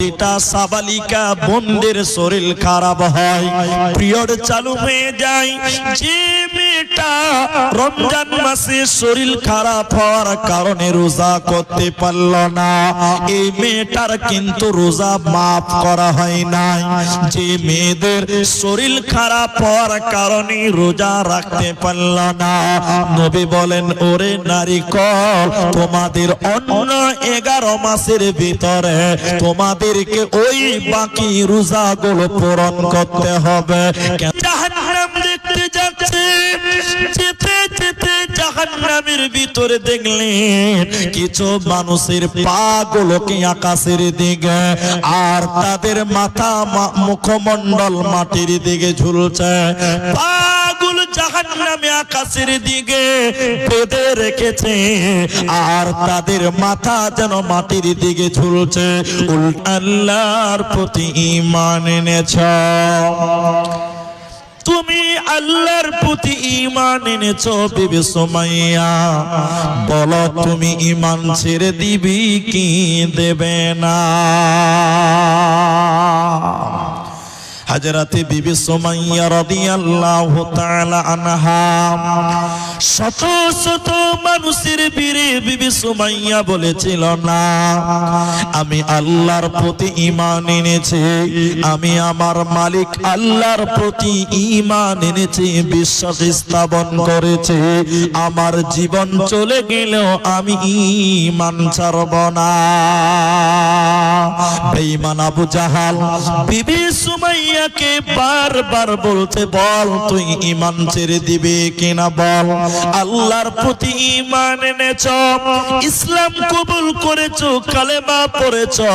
প্রতিটা সাবালিকা বোনদের শরীর খারাপ হয়, পিরিয়ড চালু হয়ে যায়। যে মেয়েটা রমজান মাসে শরীর খারাপ হওয়ার কারণে রোজা করতে পারল না, এই মেয়েটার কিন্তু রোজা মাফ করা হয় নাই। যে মেয়েদের শরীর খারাপ হওয়ার কারণে রোজা রাখতে পারল না, নবী বলেন ওরে নারীকল, তোমাদের অন্য 11 মাসের ভিতরে তোমাদেরকে ওই বাকি রোজাগুলো পূরণ করতে হবে। জাহান্নাম দেখতে যাচ্ছে, যেতে যেতে জাহান্নামের ভিতরে দেখলেন কিছু মানুষের পা গুলোকে আকাশের দিকে আর তাদের মাথা মুখমণ্ডল মাটির দিকে ঝুলছে। পাগুলো জাহান্নামে আকাশের দিকে বেঁধে রেখেছে আর তাদের মাথা যেন মাটির দিকে ঝুলছে। আল্লাহর প্রতি ঈমান এনেছ, তুমি আল্লাহর প্রতি ঈমান এনেছো বিবি সুমাইয়া, বলো তুমি ঈমান ছেড়ে দিবি কি দেবে না? হযরতে বিবি সুমাইয়া রাদিয়াল্লাহু তাআলা আনহা শত শত মানুষের ভিড়ে বিবি সুমাইয়া বলেছিল, না আমি আল্লাহর প্রতি ঈমান এনেছি, আমি আমার মালিক আল্লাহর প্রতি ঈমান এনেছি, বিশ্বাস স্থাপন করেছি, আমার জীবন চলে গেলেও আমি ঈমান ছাড়ব না। বেঈমান আবু জাহাল বিবি সুমাইয়াকে বারবার বলতে, বল তুই ঈমান ছেড়ে দিবে কিনা বল, আল্লাহর প্রতি ঈমান এনেছো, ইসলাম কবুল করেছো, কালেমা পড়েছো,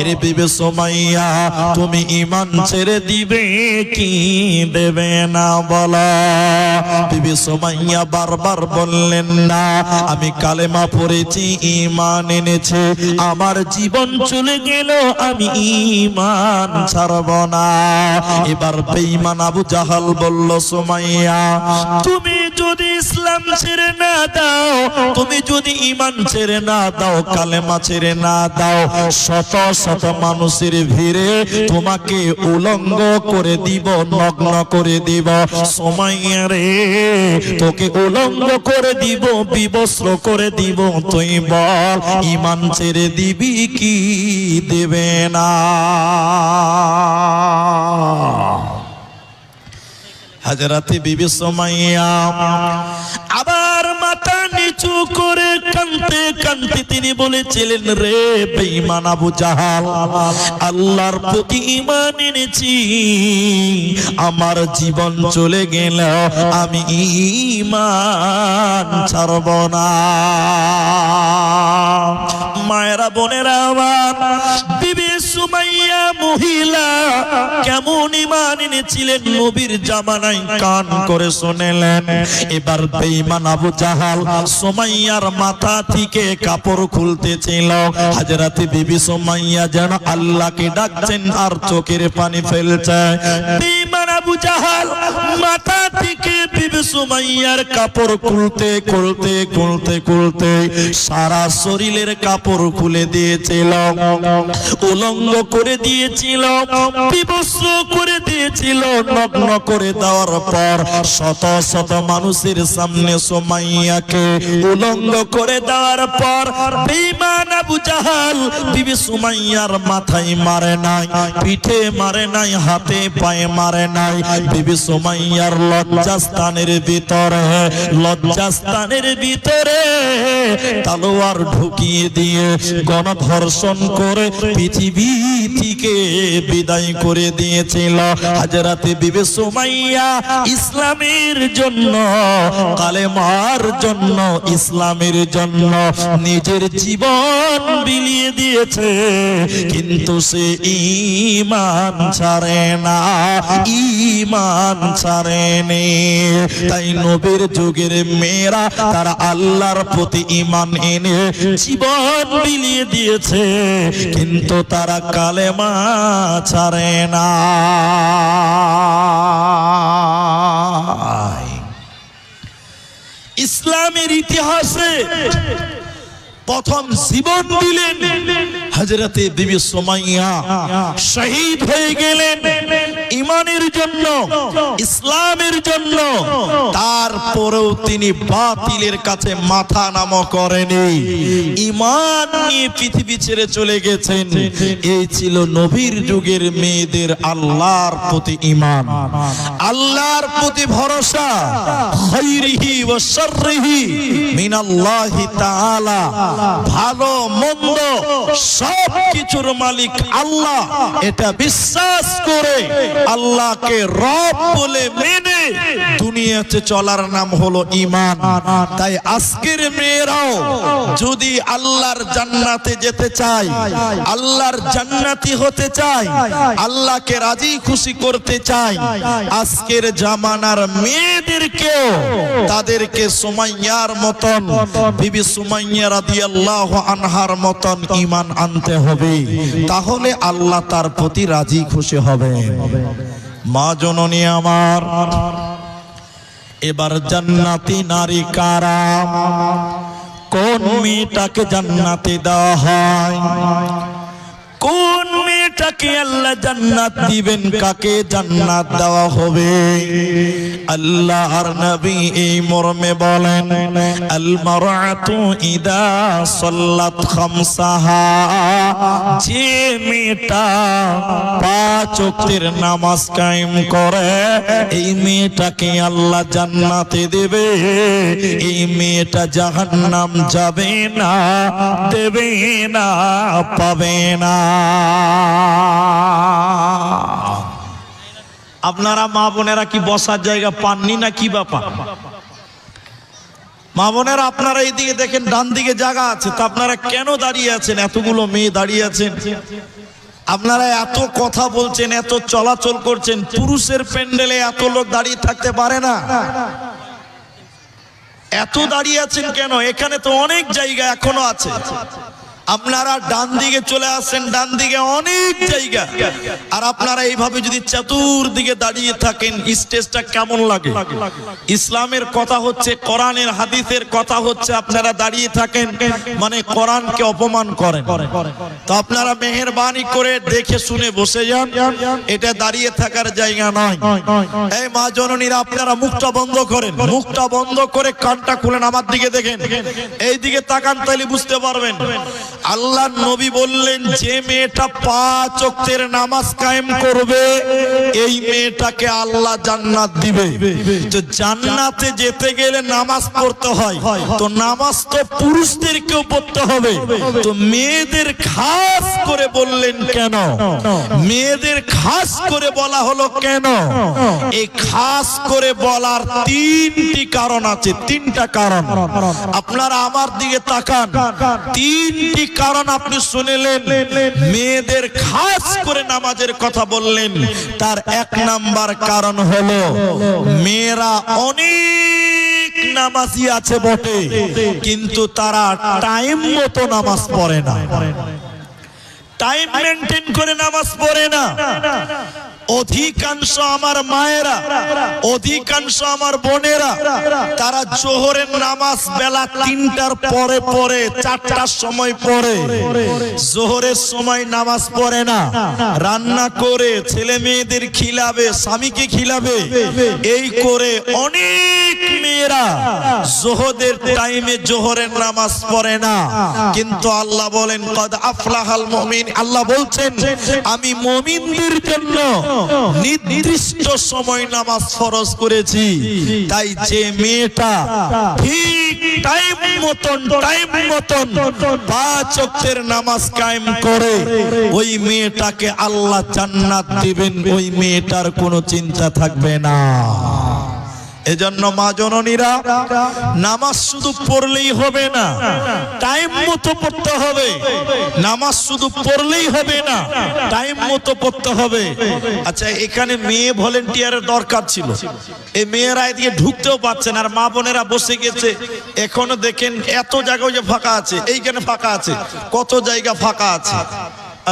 এর বিবি সুমাইয়া তুমি ঈমান ছেড়ে দিবে কি দেবে না বলো? বিবি সুমাইয়া বারবার বললেন, না আমি কালেমা পড়েছি, ঈমান এনেছি, আমার জীবন চলে গেল আমি ঈমান ছাড়ব না। এবার বেঈমান আবু জাহাল বলল, সুমাইয়া তুমি যদি ইসলাম ছেড়ে না দাও, তুমি যদি ঈমান ছেড়ে না দাও, কালেমা ছেড়ে না দাও, শত শত মানুষের ভিড়ে তোমাকে উলঙ্গ করে দিব, নগ্ন করে দিব। সুমাইয়া রে, তোকে উলঙ্গ করে দিব, বিবস্ত্র করে দিব, তুই বল ঈমান ছেড়ে দিবি কি দেবে না? হযরতে বিবি সুমাইয়া আবার মাথা নিচু করে কাঁদতে কাঁদতে তিনি বলেছিলেন, রে বেঈমান আবু জাহাল, আল্লাহর প্রতি ঈমান এনেছি, আমার জীবন চলে গেল আমি ঈমান ছাড়ব না। মায়েরা বোনেরা আমার, বিবি সুমাইয়া মহিলা কেমন ঈমান এনেছিলেন নবীর জামানায় কান করে শুনলেন। এবার বেঈমান আবু জাহাল সুমাইয়ার মাথা থেকে কাপড় খুলতেছিল। হযরতে বিবি সুমাইয়া যেন আল্লাহকে ডাকছেন আর চোখের পানি ফেলছে। বেঈমান আবু জাহাল মাথা থেকে বিবি সুমাইয়ার কাপড় খুলতে খুলতে খুলতে খুলতে সারা শরীরের কাপড় খুলে দিয়েছিল, উলঙ্গ করে দিয়েছিল, বিবস্ত্র করে দিয়েছিল। নগ্ন করে দেওয়ার পর শত শত মানুষের সামনে সুমাইয়াকে উলঙ্গ করে দেওয়ার পর বেঈমান আবু জাহাল বিবি সুমাইয়ার মাথায় মারে নাই, পিঠে মারে নাই, হাতে পায়ে মারে নাই। বিবি সুমাইয়ার লজ্জাস্থানের ভিতরে তলোয়ার ঢুকিয়ে দিয়ে গণধর্ষণ করে পৃথিবী থেকে বিদায় করে দিয়েছিল। হযরতে বিবি সুমাইয়া ইসলামের জন্য, কালেমার জন্য, ইসলামের জন্য নিজের জীবন বিলিয়ে দিয়েছে, কিন্তু সে ঈমান ছাড়ে না, ঈমান ছাড়েনি। তাই নবীর যুগের মেয়েরা তারা আল্লাহর প্রতি ঈমান এনে জীবন বিলিয়ে দিয়েছে, কিন্তু তারা কালেমা ছাড়ে না। ইসলামের ইতিহাসে প্রথম জীবন দিলেন হযরতে বিবি সুমাইয়া শহীদ হয়ে গেলেন ঈমানের জন্য, ইসলামের জন্য। তারপরেও তিনি বাতিলের কাছে মাথা নত করেনি, ঈমান নিয়ে পৃথিবী ছেড়ে চলে গেছেন। এই ছিল নবীর যুগের মেয়েদের আল্লাহর প্রতি ঈমান, আল্লাহর প্রতি ভরসা। খায়রিহি ওয়া শাররিহি মিনাল্লাহি তাআলা, ভালো মন্দ সব কিছুর মালিক আল্লাহ, এটা বিশ্বাস করে আল্লাহকে রব বলে মেনে দুনিয়াতে চলার নাম হলো ঈমান। তাই আজকের মেয়েরাও যদি আল্লাহর জান্নাতে যেতে চায়, আল্লাহর জান্নাতি হতে চায়, আল্লাহকে রাজি খুশি করতে চায়, আজকের জামানার মেয়েদেরকেও তাদেরকে সুমাইয়ার মতন, বিবি সুমাইয়া রাদিয়াল্লাহু আনহার মতন ঈমান আনতে হবে। তাহলে আল্লাহ তার প্রতি রাজি খুশি হবে। মা জননী আমার, এবার জান্নাতি নারী কারা? কোন মেয়েটাকে জান্নাতে দেওয়া হয়? কোন মেয়েটাকে আল্লাহ জান্নাত দিবেন? কাকে জান্নাত দেওয়া হবে? আল্লাহর নবী এই মর্মে বলেন, আল মারআতু ইদা সাল্লাত খামসাহা, যে মেয়েটা 5 ওয়াক্তের নামাজ কায়েম করে, এই মেয়েটাকে আল্লাহ জান্নাতে দেবে। এই মেয়েটা জাহান্নাম যাবে না, দেবে না, পাবে না। আপনারা মা বোনেরা কি বসার জায়গা পাননি না কি ব্যাপার? মা বোনেরা আপনারা এইদিকে দেখেন, ডান দিকে জায়গা আছে, তা আপনারা কেন দাঁড়িয়ে আছেন? এতগুলো মেয়ে দাঁড়িয়ে আছেন, আপনারা এত কথা বলছেন, এত চলাচল করছেন, পুরুষের প্যান্ডেলে এত লোক দাঁড়িয়ে থাকতে পারে না। এত দাঁড়িয়ে আছেন কেন? এখানে তো অনেক জায়গা এখনো আছে। আপনারা ডান দিকে চলে আসেন, ডান দিকে অনেক জায়গা। আর আপনারা এইভাবে যদি চতুর্দিকে দাঁড়িয়ে থাকেন, স্টেজটা কেমন লাগে? ইসলামের কথা হচ্ছে, কোরআনের হাদিসের কথা হচ্ছে, আপনারা দাঁড়িয়ে থাকেন মানে কোরআনকে অপমান করেন। তো আপনারা মেহেরবানি করে দেখে শুনে বসে যান, এটা দাঁড়িয়ে থাকার জায়গা নয়। এই মা জননীরা, আপনারা মুখটা বন্ধ করেন, মুখটা বন্ধ করে কানটা খুলেন, আমার দিকে দেখেন, এই দিকে তাকান, তাইলে বুঝতে পারবেন। আল্লাহ নবী বললেন, যে মেয়েটা 5 ওয়াক্তের নামাজ কায়েম করবে, এই মেয়েটাকে আল্লাহ জান্নাত দিবে। তো জান্নাতে যেতে গেলে নামাজ পড়তে হয়, তো নামাজ তো পুরুষদেরকেও পড়তে হবে। তো মেয়েদের খাস করে বললেন কেন? মেয়েদের খাস করে বলা হলো কেন? এই খাস করে বলার 3টি কারণ আছে, 3টা কারণ। আপনারা আমার দিকে তাকান, 3টি কারণ আপনি শুনলেন। মেয়েদের খাস করে নামাজের কথা বললেন, তার 1 নাম্বার কারণ হলো, মেয়েরা অনেক নামাজি আছে বটে, কিন্তু তারা টাইম মতো নামাজ পড়ে না, টাইম মেনটেন করে নামাজ পড়ে না। অধিকাংশ আমার মায়েরা, অধিকাংশ আমার বোনেরা, তারা জোহরের নামাজ বেলা 3টার পরে পড়ে, 4টার সময় পড়ে। জোহরের সময় নামাজ পড়ে না, রান্না করে ছেলে মেয়েদের খিলাবে, স্বামীকে খিলাবে, এই করে অনেক মেয়েরা জোহরের টাইমে জোহরের নামাজ পড়ে না। কিন্তু আল্লাহ বলেন, কদ আফলাহাল মুমিন, আল্লাহ বলছেন, আমি মুমিনদের জন্য নির্দিষ্ট সময় নামাজ ফরজ করেছি। তাই যে মেয়েটা ঠিক টাইম মতন 5 ওয়াক্তের নামাজ কায়েম করে, ওই মেয়েটাকে আল্লাহ জান্নাত দিবেন, ওই মেয়েটার কোনো চিন্তা থাকবে না। এজন্য মা জননীরা, নামাজ শুধু পড়লেই হবে না, টাইম মতো পড়তে হবে। নামাজ শুধু পড়লেই হবে না, টাইম মতো পড়তে হবে। আচ্ছা, এখানে মেয়ে ভলেন্টিয়ারের দরকার ছিল, এই মেয়েরা এদিকে ঢুকতেও পারছেন, আর মা বোনেরা বসে গেছে। এখনো দেখেন এত জায়গায় যে ফাঁকা আছে, এইখানে ফাঁকা আছে, কত জায়গা ফাঁকা আছে।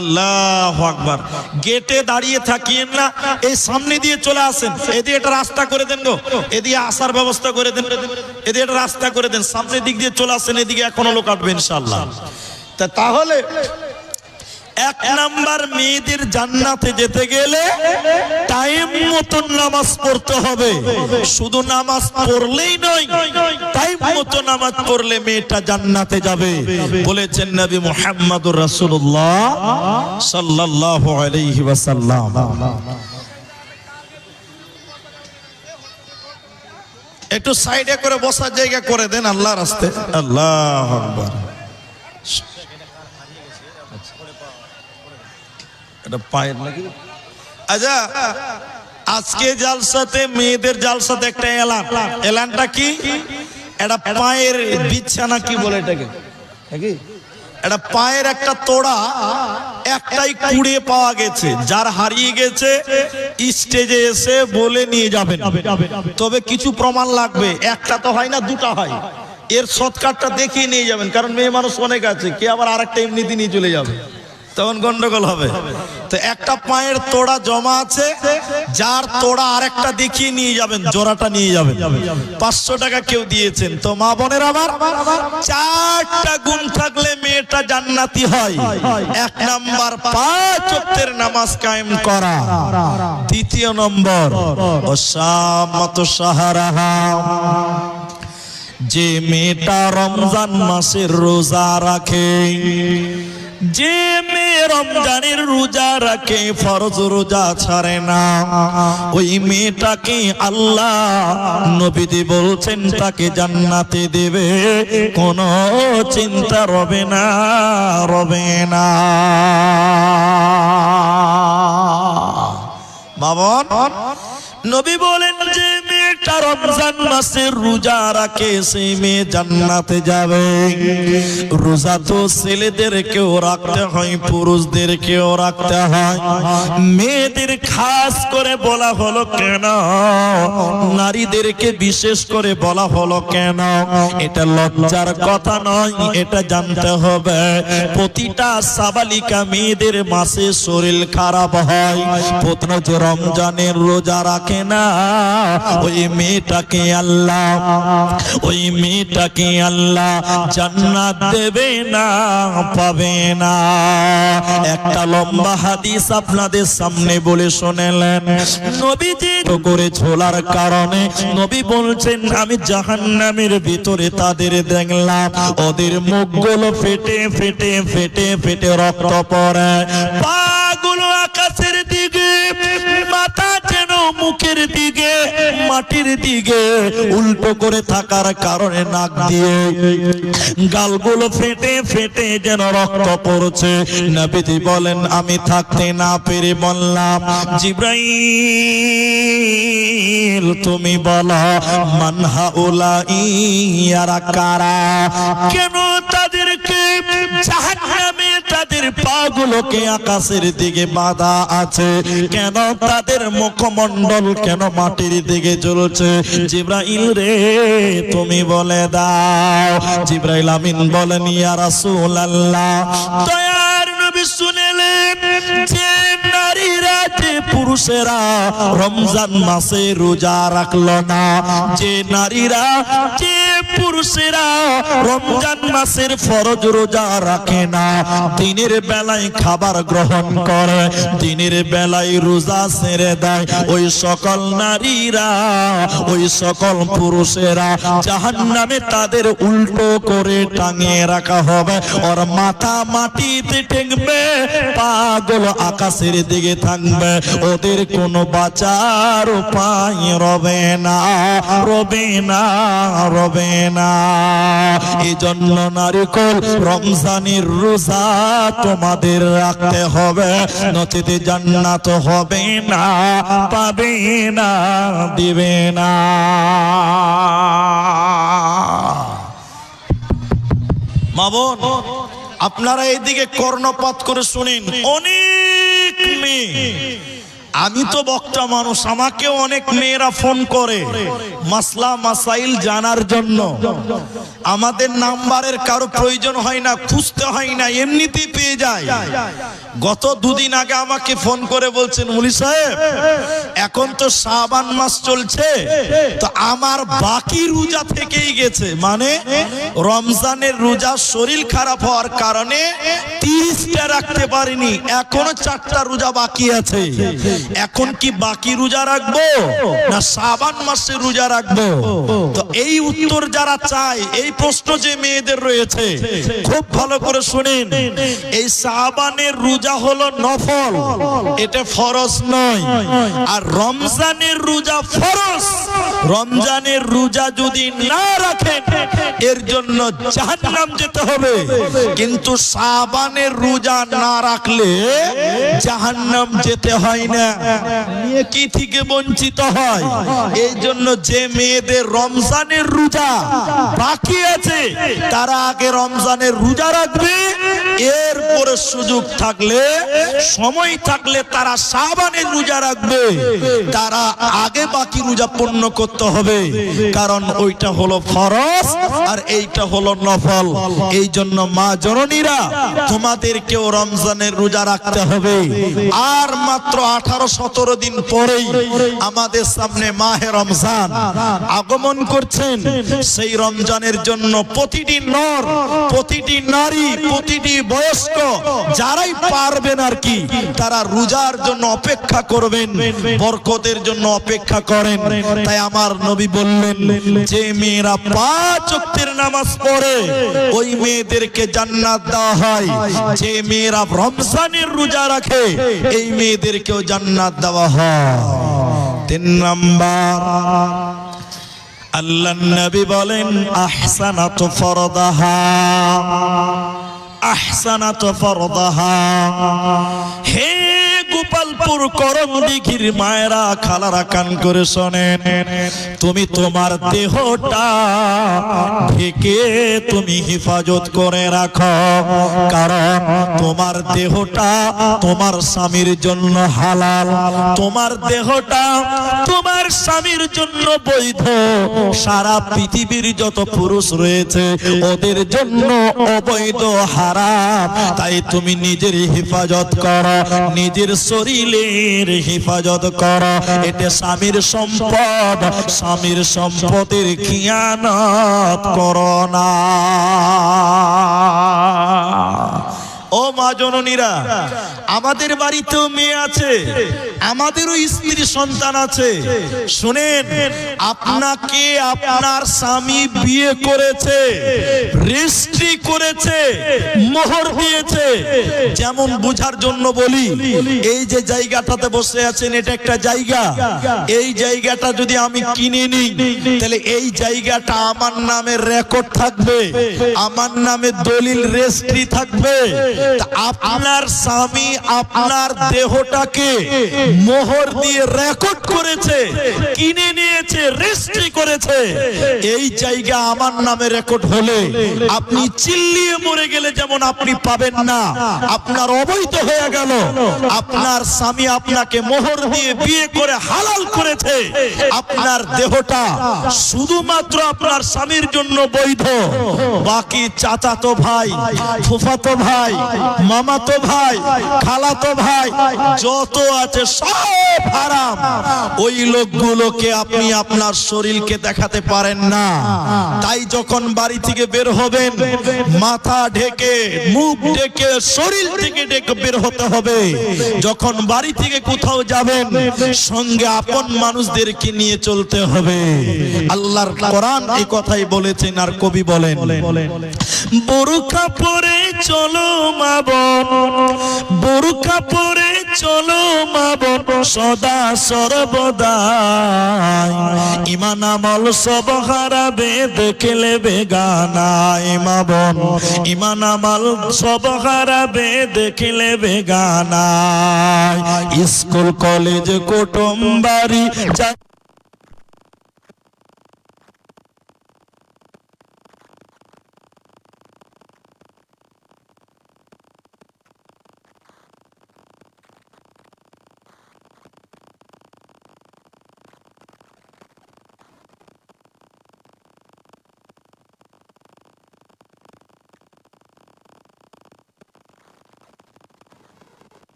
আল্লাহু আকবার। গেটে দাঁড়িয়ে থাকিয়েন না, এই সামনে দিয়ে চলে আসেন। এদিকে একটা রাস্তা করে দেন গো, এদিকে আসার ব্যবস্থা করে দেন, এদিকে একটা রাস্তা করে দেন, সামনের দিক দিয়ে চলে আসেন, এদিকে এখনো লোক আসবে ইনশাআল্লাহ। তাহলে এক নাম্বার, মেয়েদের জান্নাতে যেতে গেলে টাইম মতো নামাজ পড়তে হবে। শুধু নামাজ পড়লেই নয়, টাইম মতো নামাজ পড়লে মেয়েটা জান্নাতে যাবে বলেছেন নবী মুহাম্মদুর রাসূলুল্লাহ সাল্লাল্লাহু আলাইহি ওয়াসাল্লাম। একটু সাইডে করে বসার জায়গা করে দেন আল্লাহর রাস্তায়। আল্লাহু আকবার। আচ্ছা, আজকে জালসাতে, মেয়েদের জালসাতে একটা এলানটা কি? এটা পায়ের বিছানা কি বলে এটাকে? এটা পায়ের একটা তোড়া একটাই কুড়িয়ে পাওয়া গেছে, যার হারিয়ে গেছে স্টেজে এসে বলে নিয়ে যাবেন। তবে কিছু প্রমাণ লাগবে, একটা তো হয় না, দুটা হয়। এর শর্টকাটটা দেখিয়ে নিয়ে যাবেন, কারণ মেয়ে মানুষ অনেক আছে, কে আবার আরেকটা এমনিতে নিয়ে চলে যাবে, তখন গন্ডগোল হবে। তো একটা পায়ের তোড়া জমা আছে, যার তোড়া আরেকটা দেখিয়ে নিয়ে যাবেন, জোড়াটা নিয়ে যাবেন। 500 টাকা কেউ দিয়েছেন। তো মা বোনের আমার, 4টা গুণ থাকলে মেয়েটা জান্নাতি হয়। 1 নাম্বার 5 ওয়াক্তের নামাজ কায়েম করা। 2 নম্বর, ওয়াসামাতু শাহরাহা, যে মেয়েটা রমজান মাসের রোজা রাখে, যে মেয়ে রমজানের রোজা রাখে, ফরজ রোজা ছাড়ে না, ওই মেয়েটাকে আল্লাহ নবীজি বলছেন তাকে জান্নাতে দেবে, কোনো চিন্তা রবে না, রবে না। বাবন নবী বলেন যে মেয়েটা রমজান মাসের রোজা রাখে, সেই মেয়ে জান্নাতে যাবে। রোজা তো ছেলেদেরকেও রাখতে হয়, পুরুষদেরকেও রাখতে হয়। মেয়েদের খাস করে বলা হলো কেন, নারীদেরকে বিশেষ করে বলা হলো কেন? এটা লজ্জার কথা নয়, এটা জানতে হবে। প্রতিটা সাবালিকা মেয়েদের মাসে শরীর খারাপ হয়, প্রথম যে রমজানের রোজা রাখে না, ওই মেয়েটাকে আল্লাহ জান্নাত দেবে না, পাবে না। একটা লম্বা হাদিস আপনাদের সামনে বলে শুনেলেন। নবীজি করে ঝোলার কারণে নবী বলছেন, আমি জাহান্নামের ভিতরে তাদের দেখলাম, ওদের মুখগুলো ফেটে ফেটে ফেটে ফেটে রক্ত পড়ে, পাগুলো আকাশের দিকে, মাথা যেন মুখের দিকে, মাটির দিকে উল্টো করে থাকার কারণে নাক দিয়ে গালগুলো ফেটে ফেটে যেন রক্ত পড়ছে। নবীজি বলেন, আমি থাকতে না পেরে বললাম, জিবরাইল তুমি বলো, মান হাউলাই, ইয়ারা কারা? কেন তাদেরকে জাহান্নামে, তাদের পাগুলোকে আকাশের দিকে বাঁধা আছে? কেন তাদের মুখমণ্ডল কেন মাটির দিকে চলছে? জিবরাইল রে তুমি বলে দাও। জিবরাইল আমিন বলেন, ইয়া রাসূলুল্লাহ, দয়ার নবী শুনেলেন যে নারীরা, যে পুরুষেরা রমজান মাসে রোজা রাখলো না, যে নারীরা, যে পুরুষেরা রমজান মাসের ফরজ রোজা রাখে না, দিনের বেলায় খাবার গ্রহণ করে, দিনের বেলায় রোজা ছেড়ে দেয়, ওই সকল নারীরা, ওই সকল পুরুষেরা জাহান্নামে তাদের উল্টো করে টাঙিয়ে রাখা হবে। ওর মাথা মাটিতে ঠেকবে, পাগুলো আকাশের দিকে থাকবে, ওদের কোনো বাঁচার উপায় রবে না, রবে না, রবে না। এই জন্য নারীকুল রমজানের রোজা তোমাদের রাখতে হবে, নচেত জান্নাত হবে না, পাবে না, দিবে না। মা বোন, আপনারা এইদিকে কর্ণপাত করে শুনেন। অনেক মেয়ে, আমি তো বক্তা মানুষ, আমাকে অনেক মেয়েরা ফোন করে মাসলা মাসাইল জানার জন্য। আমাদের নাম্বারের কারো প্রয়োজন হয় না, খুঁজতে হয় না, এমনিতেই পেয়ে যায়। গত দুদিন আগে আমাকে ফোন করে বলছেন, মুলি সাহেব এখন তো শাবান মাস চলছে, তো আমার বাকি রোজা থেকেই গেছে, মানে রমজানের রোজা শরীর খারাপ হওয়ার কারণে 30টা রাখতে পারিনি, এখনো 4টা রোজা বাকি আছে। এখন কি বাকি রোজা রাখবো না শাবান মাসে রোজা রাখবো? তো এই উত্তর যারা চায়, এই প্রশ্ন যে মেয়েদের রয়েছে, খুব ভালো করে শুনেন। এই শাবানের রোজা হলো নফল, এটা ফরজ নয়। আর রমজানের রোজা ফরজ। রমজানের রোজা যদি না রাখেন এর জন্য জাহান্নাম যেতে হবে, কিন্তু শাবানের রোজা না রাখলে জাহান্নাম যেতে হয় না, নেকি থেকে বঞ্চিত হয়। এই জন্য যে মেয়েদের রমজানের রোজা বাকি আছে তারা আগে রমজানের রোজা রাখবে, এরপরে সুযোগ থাকলে, সময় থাকলে তারা শাবানের রোজা রাখবে। তারা আগে বাকি রোজা পূর্ণ করতে হবে, কারণ ওইটা হলো ফরজ আর এইটা হলো নফল। এই জন্য মা জননীরা, তোমাদেরকেও রমজানের রোজা রাখতে হবে। আর মাত্র 18-17 দিন পরেই আমাদের সামনে মাহে রমজান আগমন করছেন। সেই রমজানের জন্য প্রতিটি নর, প্রতিটি নারী, প্রতিটি বয়স্ক যারাই পারবেন আর কি, তারা রোজার জন্য অপেক্ষা করবেন, বরকতের জন্য অপেক্ষা করেন। তাই আমার নবী বললেন, যে মেয়েরা 5 ওয়াক্তের নামাজ পড়ে ওই মেয়েদেরকে জান্নাত দেওয়া হয়। যে মেয়েরা রমজানের রোজা রাখে এই মেয়েদেরকেও জান্নাত দেওয়া হয়। 3 নাম্বার, আল্লাহর নবী বলেন, আহসানাতু ফরদাহা, আহসানাতু ফরদাহা। হে গোপালপুর করমদিঘির মায়েরা, খালারা, কান করে শোনেন, তুমি তোমার দেহটা ঢেকে তুমি হেফাজত করে রাখো, কারণ তোমার দেহটা তোমার স্বামীর জন্য হালাল, তোমার দেহটা তোমার স্বামীর জন্য বৈধ। সারা পৃথিবীর যত পুরুষ রয়েছে ওদের জন্য অবৈধ, হারাম। তাই তুমি নিজের হেফাজত করো, নিজের শরীরের হেফাজত করো। এটা স্বামীর সম্পদ, স্বামীর সম্পদের খিয়ানত করো না। ও মা জননীরা, আমাদের বাড়িতেও মেয়ে আছে, আমাদেরও স্ত্রী সন্তান আছে। শুনেন, আপনাকে আপনার স্বামী বিয়ে করেছে, রেজিস্ট্রি করেছে, মোহর দিয়েছে। যেমন বুঝার জন্য বলি, এই যে জায়গাটাতে বসে আছেন এটা একটা জায়গা, এই জায়গাটা যদি আমি কিনে নিই তাহলে এই জায়গাটা আমার নামে রেকর্ড থাকবে, আমার নামে দলিল রেজিস্ট্রি থাকবে। আপনার স্বামী আপনার দেহটাকে মোহর দিয়ে রেকর্ড করেছে, কিনে নিয়েছে, রেজিস্ট্রি করেছে। এই জায়গা আমার নামে রেকর্ড হলে আপনি চিল্লিয়ে মরে গেলে যেমন আপনি পাবেন না, আপনার অবৈধ হয়ে গেল। আপনার স্বামী আপনাকে মোহর দিয়ে বিয়ে করে হালাল করেছে, আপনার দেহটা শুধুমাত্র আপনার স্বামীর জন্য বৈধ, বাকি চাচাতো ভাই, ফুফাতো ভাই, মামাতো ভাই, খালাতো ভাই যত আছে সব হারাম। ওই লোকগুলোকে আপনি আপনার শরীরকে দেখাতে পারেন না। তাই যখন বাড়ি থেকে বের হবেন, মাথা ঢেকে, মুখ ঢেকে, শরীর থেকে ঢেকে বের হতে হবে। যখন বাড়ি থেকে কোথাও যাবেন, সঙ্গে আপন মানুষদেরকে নিয়ে চলতে হবে। আল্লাহর কোরআন এই কথাই বলেছেন। আর কবি বলেন, বোরকা পরে চলো মা বোন, বোরকা পরে চলো মা বোন, সদা সর্বদা ইমান আমল সব হারাবে দেখলে বেগানায়। মা বোন, ইমান আমল সব হারাবে দেখলে বেগানায়। স্কুল কলেজ কুটুম বাড়ি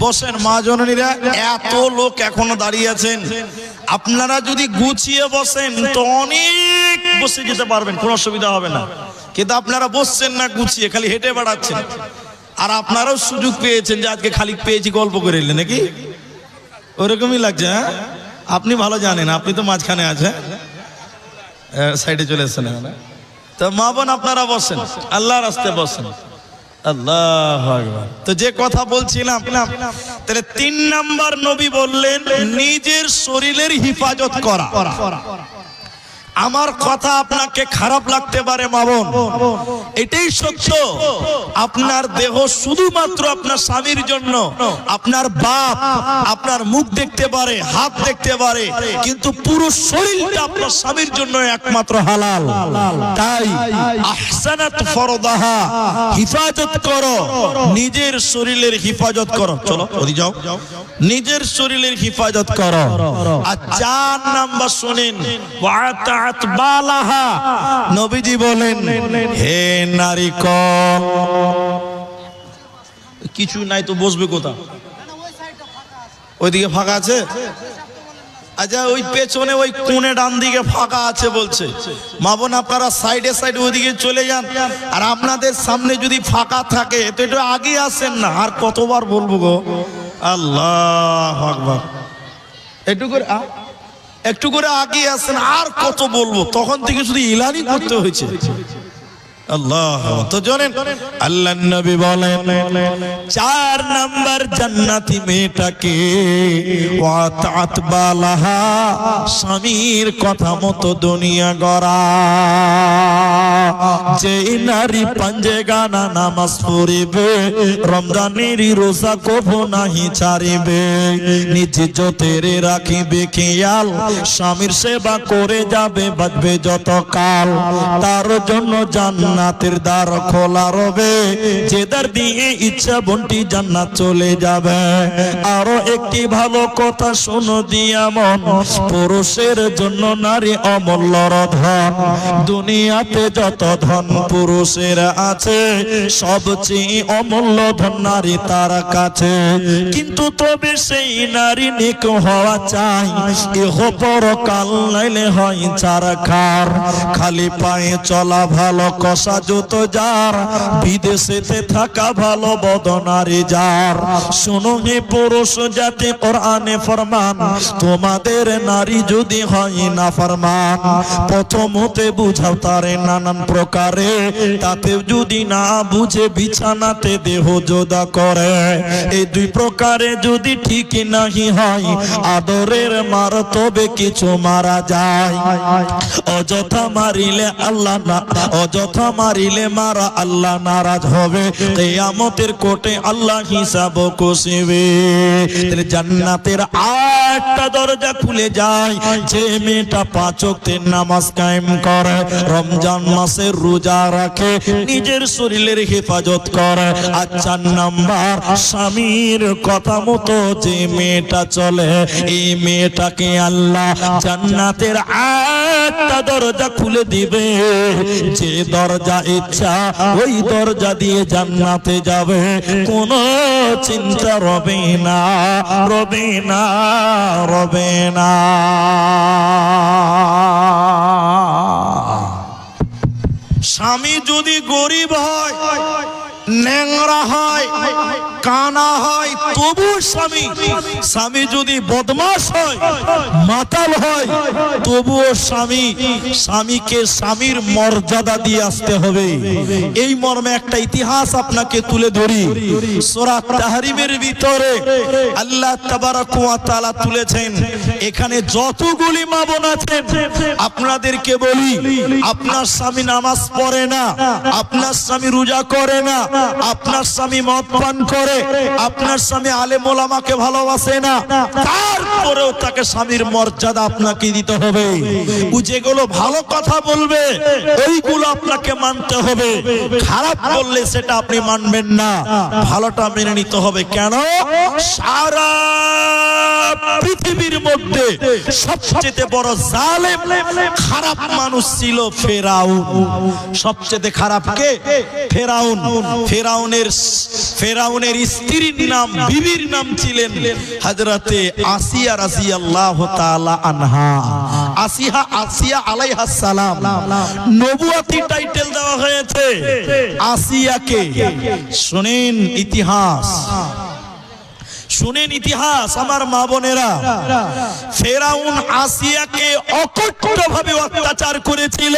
বসেন মা জননীরা, এত লোক এখনো দাঁড়িয়ে আছেন, আপনারা যদি গুছিয়ে বসেন তো অনেক বসে যেতে পারবেন, কোনো অসুবিধা হবে না। কিন্তু আপনারা বসছেন না গুছিয়ে, খালি হেঁটে বেড়াচ্ছেন। আর আপনারাও সুযোগ পেয়েছেন যে আজকে খালি পেয়েছি গল্প করে এলেন নাকি, ওরকমই লাগছে। হ্যাঁ, আপনি ভালো জানেন, আপনি তো মাঝখানে আছেন, সাইডে চলে এসেছেন। তো মা বোন আপনারা বসেন, আল্লাহর রাস্তায় বসেন। আল্লাহু আকবার। তো যে কথা বলছিলাম, তাহলে 3 নাম্বার নবী বললেন নিজের শরীরের হিফাজত করা। আমার কথা আপনাকে খারাপ লাগতে পারে মা বোন, এটাই সত্য। আপনার দেহ শুধুমাত্র আপনার স্বামীর জন্য, আপনার বাপ আপনার মুখ দেখতে পারে, হাত দেখতে পারে, কিন্তু পুরো শরীরটা আপনার স্বামীর জন্য একমাত্র হালাল। তাই আহসানাত ফরদাহা, হিফাজত করো, নিজের শরীরের হিফাজত করো। চলো ওদি যাও, নিজের শরীরের হিফাজত করো। আর 4 নাম্বার শুনেন, নবীজি বলেন হে নারী কম, কিছু নাই তো বসবে কোথায়? ওইদিকে ফাঁকা আছে? আচ্ছা, ওই পেছনে ওই কোণে ডান দিকে ফাঁকা আছে বলছে। মা বোন আপনারা সাইডে সাইডে ওইদিকে চলে যান। আর আপনাদের সামনে যদি ফাঁকা থাকে তো একটু আগে আসেন না। আর কতবার বলবো গো, আল্লাহু আকবার। একটু করে আগে আসেন, আর কত বলবো, তখন থেকে শুধু ইলানি করতে হয়েছে। আল্লাহ, তো জানেন আল্লাহর নবী বলেন 4 নাম্বার জান্নাতি মেয়েটাকে ওয়াতাত বালাহা, স্বামীর কথা মতো দুনিয়া গড়া। যে নারী পাঞ্জে গানা নামাজ পড়িবে, রমজানের রোজা কবু নাহি ছাড়িবে, নিজ জোতেরে রাখিবে খেয়াল, স্বামীর সেবা করে যাবে বাঁচবে যত কাল, তার জন্য জান্নাতের দ্বার খোলা রবে, যে দ্বার দিয়ে ইচ্ছা বন্টি জান্নাত চলে যাবে। আরো একটি ভালো কথা শোনো দিয়া মন, পুরুষের জন্য নারী অমূল্য ধন। দুনিয়াতে যত ধন পুরুষের আছে, সবচেয়ে অমূল্য ধন নারী তার কাছে। কিন্তু তবে সেই নারী নিক হওয়া চাই, ইহ পরকাল নাইলে হয় ছারখার। খালি পায়ে চলা ভালো, কষা জুতো যার, বিদেশেতে থাকা ভালো বদনারী যার। শুনো হে পুরুষ জাতি, কোরআনে ফরমান, তোমাদের নারী যদি হয় না ফরমান, প্রথমতে বুঝাও তারে নানান প্রকারে, তাতেও যদি না বুঝে বিছানাতে দেহ জোদা করে। এই 2 প্রকারে যদি ঠিক নাহি হয়, আদরের মার তবে কিছু মারা যায়। অযথা মারিলে আল্লাহ না, অযথা মারিলে মারা আল্লাহ নারাজ হবে, কিয়ামতের কোর্টে আল্লাহ হিসাব কষিবে। জান্নাতের 8টা দরজা খুলে যায় যে মেয়েটা 5 ওয়াক্তের নামাজ কায়েম করে, রমজান মাসের রোজা রাখে, নিজের শরীরের হেফাজত করে। আর 4 নাম্বার, স্বামীর কথা মতো যে মেয়েটা চলে, এই মেয়েটাকে আল্লাহ জান্নাতের 8টা দরজা খুলে দিবে। যে দরজা ইচ্ছা ওই দরজা দিয়ে জান্নাতে যাবে, কোনো চিন্তা রবে না, রবে না, রবে না। স্বামী যদি গরিব হয়, ন্যাংরা হয়, কানা হয়, তবু স্বামী যদি বদমাশ হয়, মাতাল হয়, তবুও স্বামীকে স্বামীর মর্যাদা দিয়ে আসতে হবে। এই মর্মে একটা ইতিহাস আপনাকে তুলে ধরি। সূরা তাহরিমের ভিতরে আল্লাহ তাবারক ওয়া তাআলা তুলেছেন। এখানে যতগুলি মা বোন আছেন, আপনাদেরকে বলি, আপনার স্বামী নামাজ পড়ে না, আপনার স্বামী রোজা করে না, আপনার স্বামী মদ পান করে, আপনার স্বামী আলেম ওলামাকে ভালোবাসে না, তার তারপরেও তাকে স্বামীর মর্যাদা আপনাকে দিতে হবে। ও যেগুলো ভালো কথা বলবে ওইগুলো আপনাকে মানতে হবে, খারাপ বললে সেটা আপনি মানবেন না, ভালোটা মেনে নিতে হবে। কেন? সারা পৃথিবীর মধ্যে সবচেয়ে বড় জালেম খারাপ মানুষ ছিল ফেরাউন। সবচেয়ে খারাপ কে? ফেরাউন। ফেরাউনের স্ত্রীর নাম, বিবির নাম ছিলেন হযরতে আসিয়া রাদিয়াল্লাহু তাআলা আনহা। আসিয়া আলাইহাস সালাম, নবুয়তি টাইটেল দেওয়া হয়েছে আসিয়াকে। শুনেন ইতিহাস, শুনেন ইতিহাস আমার মা বোনেরা। ফেরাউন আসিয়াকে অকট্টভাবে অত্যাচার করেছিল।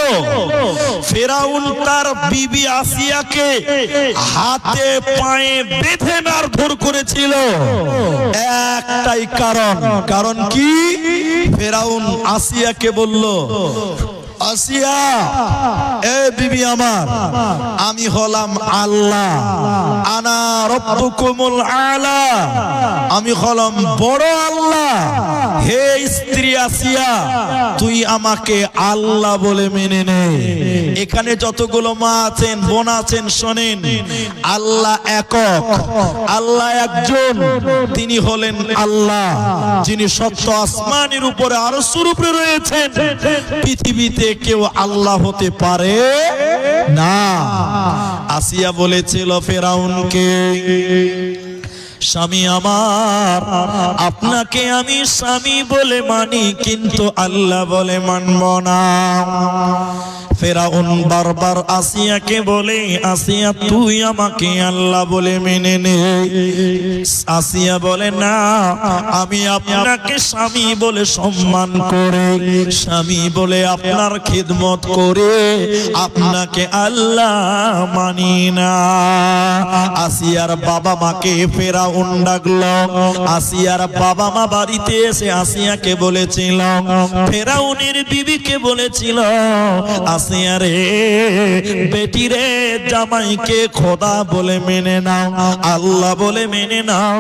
ফেরাউন তার বিবি আসিয়াকে হাতে পায়ে বেঁধে মারধর করেছিল একটাই কারণ। কারণ কি? ফেরাউন আসিয়াকে বলল, আসিয়া, এ বিবি আমার, আমি হলাম আল্লাহ, আনা রব্বুকুমুল আলা, আমি হলাম বড় আল্লাহ। হে স্ত্রী আসিয়া, তুই আমাকে আল্লাহ বলে মেনে নে। এখানে যতগুলো মা আছেন, বোন আছেন, শোনেন, আল্লাহ একক, আল্লাহ একজন, তিনি হলেন আল্লাহ, যিনি সপ্ত আসমানের উপরে আরশের উপরে রয়েছেন। পৃথিবীতে কেউ আল্লাহ হতে পারে না। আসিয়া বলেছিল ফেরাউনকে, স্বামী আমার, আপনাকে আমি স্বামী বলে মানি, কিন্তু আল্লাহ বলে মানব না। ফেরাউন বারবার আসিয়াকে বলে, আসিয়া তুই আমাকে আল্লাহ বলে মেনে নে। আসিয়া বলে, না, আমি আপনাকে স্বামী বলে সম্মান করে, স্বামী বলে আপনার খিদমত করে আপনাকে আল্লাহ মানি না। আসিয়ার বাবা মাকে ফেরাউন ডাকলো। আসিয়ার বাবা মা বাড়িতে এসে আসিয়াকে বলেছিল, ফেরাউনের বিবিকে বলেছিল, আসিয়া রে, বেটি রে, জামাইকে খোদা বলে মেনে নাও, আল্লাহ বলে মেনে নাও,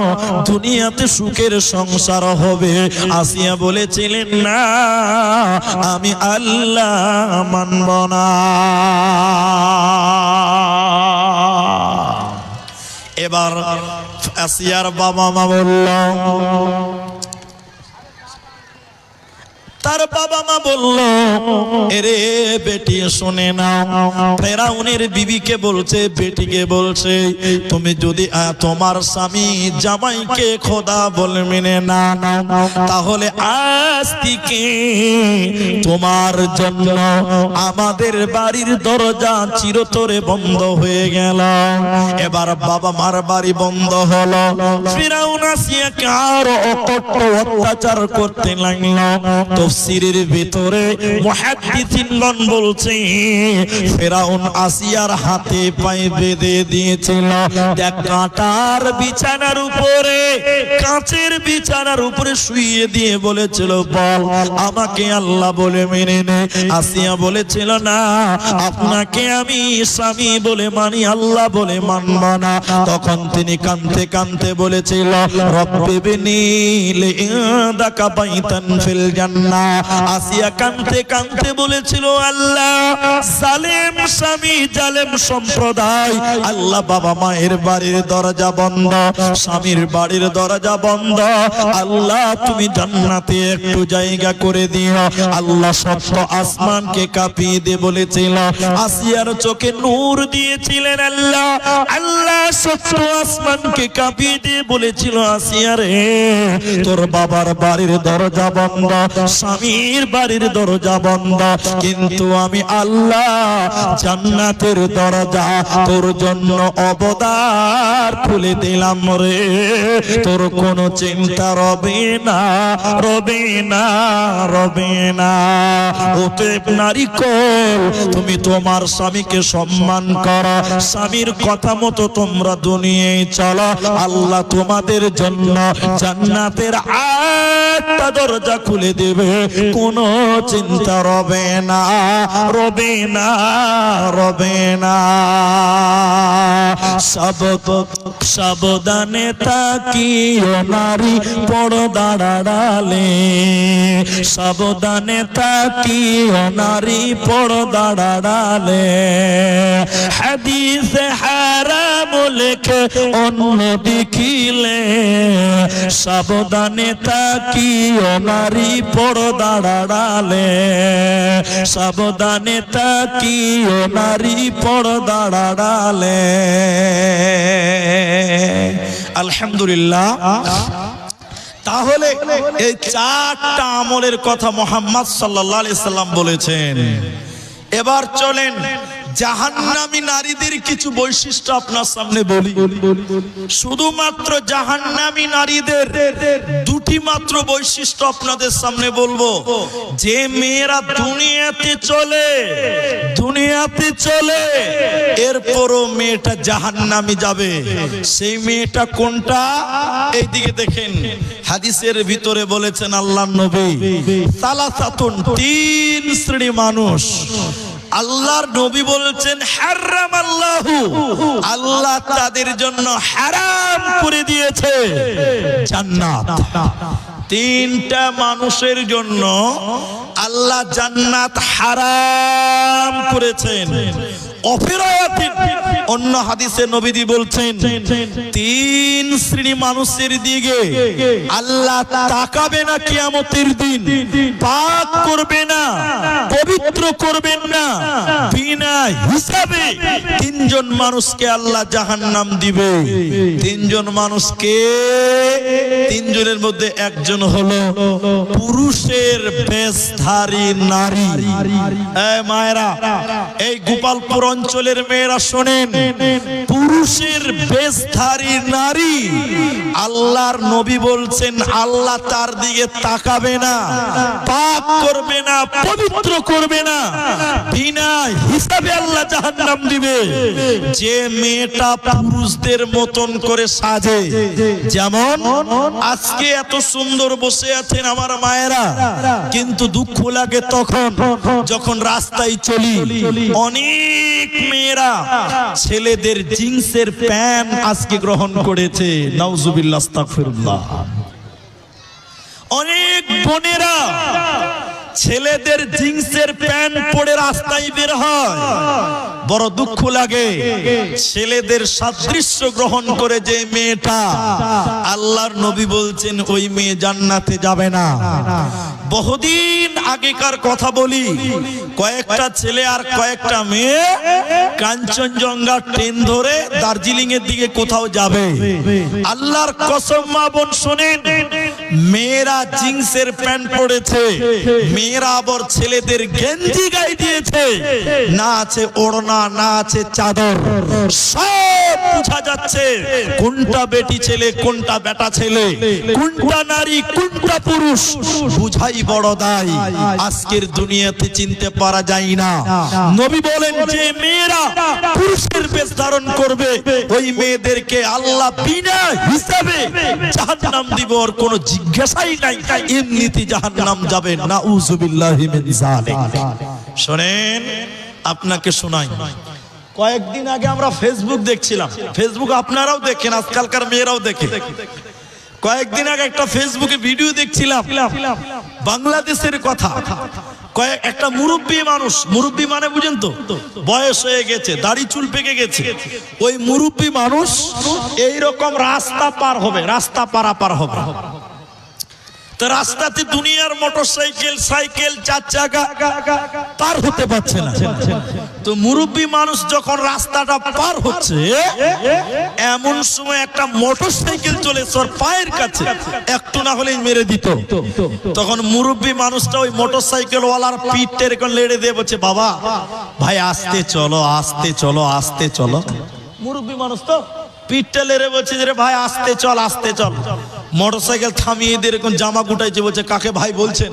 দুনিয়াতে সুখের সংসার হবে। আসিয়া বলেছিলেন, না, আমি আল্লাহ মানব না। এবার আসিয়ার বাবা মা বলল, তার বাবা মা বলল, এরে বেটি শুনে নাও। ফেরাউনের বিবিকে বলছে, বেটিকে বলছে, তুমি যদি তোমার স্বামী জামাইকে খোদা বলে মেনে না নাও, তাহলে আজ থেকে তোমার জন্য আমাদের বাড়ির দরজা চিরতরে বন্ধ হয়ে গেল। এবার বাবা মার বাড়ি বন্ধ হলো। ফেরাউন আসিয়াকে আরো অত্যাচার করতে লাগলো। তাফসীরের ভিতরে মুহাদ্দিসিনগণ বলছে, ফেরাউন আসিয়ার হাতে পায়ে বেঁধে দিয়েছিল কাঁটার বিছানার উপরে, কাঁচের বিছানার উপরে শুইয়ে দিয়ে বলেছিল, বল আমাকে আল্লাহ বলে মেনে নে। আসিয়া বলেছিল, না, আপনাকে আমি স্বামী বলে মানি, আল্লাহ বলে মানব না। তখন তিনি কাঁদতে কাঁদতে বলেছিল, রব্বিবনি লিইনদাকা বাইতান ফিল জান্নাহ। আসিয়া কাঁদতে কাঁদতে বলেছিল, আল্লাহ, জালেম স্বামী, জালেম সম্প্রদায়, আল্লাহ বাবা মায়ের বাড়ির দরজা বন্ধ, স্বামীর বাড়ির দরজা বন্ধ, আল্লাহ তুমি জান্নাতে একটু জায়গা করে দিও। আল্লাহ সপ্ত আসমানকে কাঁপিয়ে দিয়ে বলেছিল, আসিয়ার চোখে নূর দিয়েছিলেন আল্লাহ। আল্লাহ সপ্ত আসমানকে কাঁপিয়ে দিয়ে বলেছিল, আসিয়া রে, তোর বাবার বাড়ির দরজা বন্ধ, স্বামীর বাড়ির দরজা বন্ধ, কিন্তু আমি আল্লাহ জান্নাতের দরজা তোর জন্য অবদার খুলে দিলাম রে। তোর কোনো চিন্তা রবে না, রবে না, রবে না। অতএব নারীকল, তুমি তোমার স্বামীকে সম্মান করো, স্বামীর কথা মতো তোমরা দুনিয়ায় চলো, আল্লাহ তোমাদের জন্য জান্নাতের আটটা দরজা খুলে দেবে, কোনো চিন্তা রবে না, রবে না, রবে না। সাবধানে তাকিও নারী পর্দার আড়ালে, সাবধানে তাকিও নারী পর্দার আড়ালে। হাদিসে হারাম লেখে অন্য দেখিলে, সাবধানে তাকিও নারী পর্দার আড়ালে, সাবধানে তাকিও নারী পর্দার আড়ালে। আলহামদুলিল্লাহ। তাহলে এই চারটা আমলের কথা মুহাম্মদ সাল্লাল্লাহু আলাইহি সাল্লাম বলেছেন। এবার চলেন জাহান্নামী নারীদের কিছু বৈশিষ্ট্য আপনার সামনে বলি। শুধুমাত্র জাহান্নামী নারীদের দুটি মাত্র বৈশিষ্ট্য আপনাদের সামনে বলবো। যে মেয়েরা দুনিয়াতে চলে এরপরও মেয়েটা জাহান্নামী যাবে, সেই মেয়েটা কোনটা? এইদিকে দেখেন, হাদিসের ভিতরে বলেছেন আল্লাহর নবী, সালাসাতুন, তিন শ্রেণী মানুষ আল্লাহর নবী বলছেন হারামাল্লাহু, আল্লাহ তাদের জন্য হারাম করে দিয়েছে জান্নাত। তিনটা মানুষের জন্য আল্লাহ জান্নাত হারাম করেছেন। অন্য হাদিসে নবীজি বলছেন তিন শ্রেণী মানুষের দিকে আল্লাহ তাকাবে না কিয়ামতের দিন, পাক করবে না, পবিত্র করবেন না, বিনা হিসাবে তিনজন মানুষকে আল্লাহ জাহান্নাম দিবে। তিনজন মানুষকে, তিনজনের মধ্যে একজন হলো পুরুষের বেশধারী নারী। মায়েরা, এই গোপালপুর অঞ্চলের মেয়েরা শোনেন, পুরুষের বেশধারী নারী আল্লাহর নবী বলছেন আল্লাহ তার দিকে তাকাবে না, পাক করবে না, পবিত্র করবে না, বিনা হিসাবে আল্লাহ জাহান্নাম দিবে। যে মেয়েটা পুরুষদের মতন করে সাজে, যেমন আজকে এত সুন্দর বসে আছেন আমার মায়েরা, কিন্তু দুঃখ লাগে তখন যখন রাস্তায় চলি, অনেক মেয়েরা ছেলেদের জিন্সের প্যান্ট আজকে গ্রহণ করেছে। নাউজুবিল্লাহ, আস্তাগফিরুল্লাহ। অনেক বোনেরা ছেলেদের জিন্সের প্যান্ট পরে রাস্তায় বের হয়, বড় দুঃখ লাগে। ছেলেদের সাদৃশ্য গ্রহণ করে যে মেয়েটা, আল্লাহর নবী বলছেন ওই মেয়ে জান্নাতে যাবে না। বহুদিন আগেকার কথা বলি, কয়েকটা ছেলে আর কয়েকটা মেয়ে কাঞ্চনজঙ্ঘা ট্রেন ধরে দার্জিলিং এর দিকে কোথাও যাবে। আল্লাহর কসম মা বোন শোনেন, মেয়েরা জিন্সের প্যান্ট পরেছে, মেয়েরা আবার ছেলেদের গেঞ্জি গায়ে দিয়েছে, না আছে ওড়না, না আছে চাদর, সব বোঝা যাচ্ছে কোনটা বেটি ছেলে, কোনটা বেটা ছেলে, কোনটা নারী, কোনটা পুরুষ, বুঝাই বড় দায়। আজকের দুনিয়াতে চিনতে পারা যায় না। নবী বলেন যে মেয়েরা পুরুষের বেশ ধারণ করবে, ওই মেয়েদেরকে আল্লাহ বিনা হিসাবে জাহান্নাম দিব, আর কোনো জিজ্ঞাসাই নাই, এমনিতে জাহান্নাম যাবে। নাউযুবিল্লাহি মিন যালিক। শুনেন, আপনাকে শোনাই, কয়েকদিন আগে আমরা ফেসবুক দেখছিলাম, ফেসবুক আপনারাও দেখেন, আজকালকার মেয়েরাও দেখে। কয়েকদিন আগে একটা ফেসবুকে ভিডিও দেখছিলাম, বাংলাদেশের কথা। একটা মুরব্বী মানুষ, মুরব্বী মানে বুঝেন তো, বয়স হয়ে গেছে, দাড়ি চুল পেকে গেছে, ওই মুরব্বী মানুষ এইরকম রাস্তা পার হবে, রাস্তা পারাপার হবে। তো রাস্তাতে দুনিয়ার মোটরসাইকেল, সাইকেল, চার চাকা পার হতে পারছে না। তো মুরব্বী মানুষ যখন রাস্তাটা পার হচ্ছে, এমন সময় একটা মোটরসাইকেল চলে ওর পায়ের কাছে, একটু না হলেই মেরে দিত। তখন মুরব্বী মানুষটা ওই মোটরসাইকেল ওয়ালার পিঠটা এরকম লেড়ে দিয়ে বলছে, বাবা ভাই আস্তে চলো, আস্তে চলো, আস্তে চলো। মুরব্বী মানুষ তো পিঠটা লেড়ে বলছে যে ভাই আস্তে চল, আস্তে চল। মোটরসাইকেল থামিয়ে দিয়ে এরকম জামা গুটাইছে, বলছে কাকে ভাই বলছেন?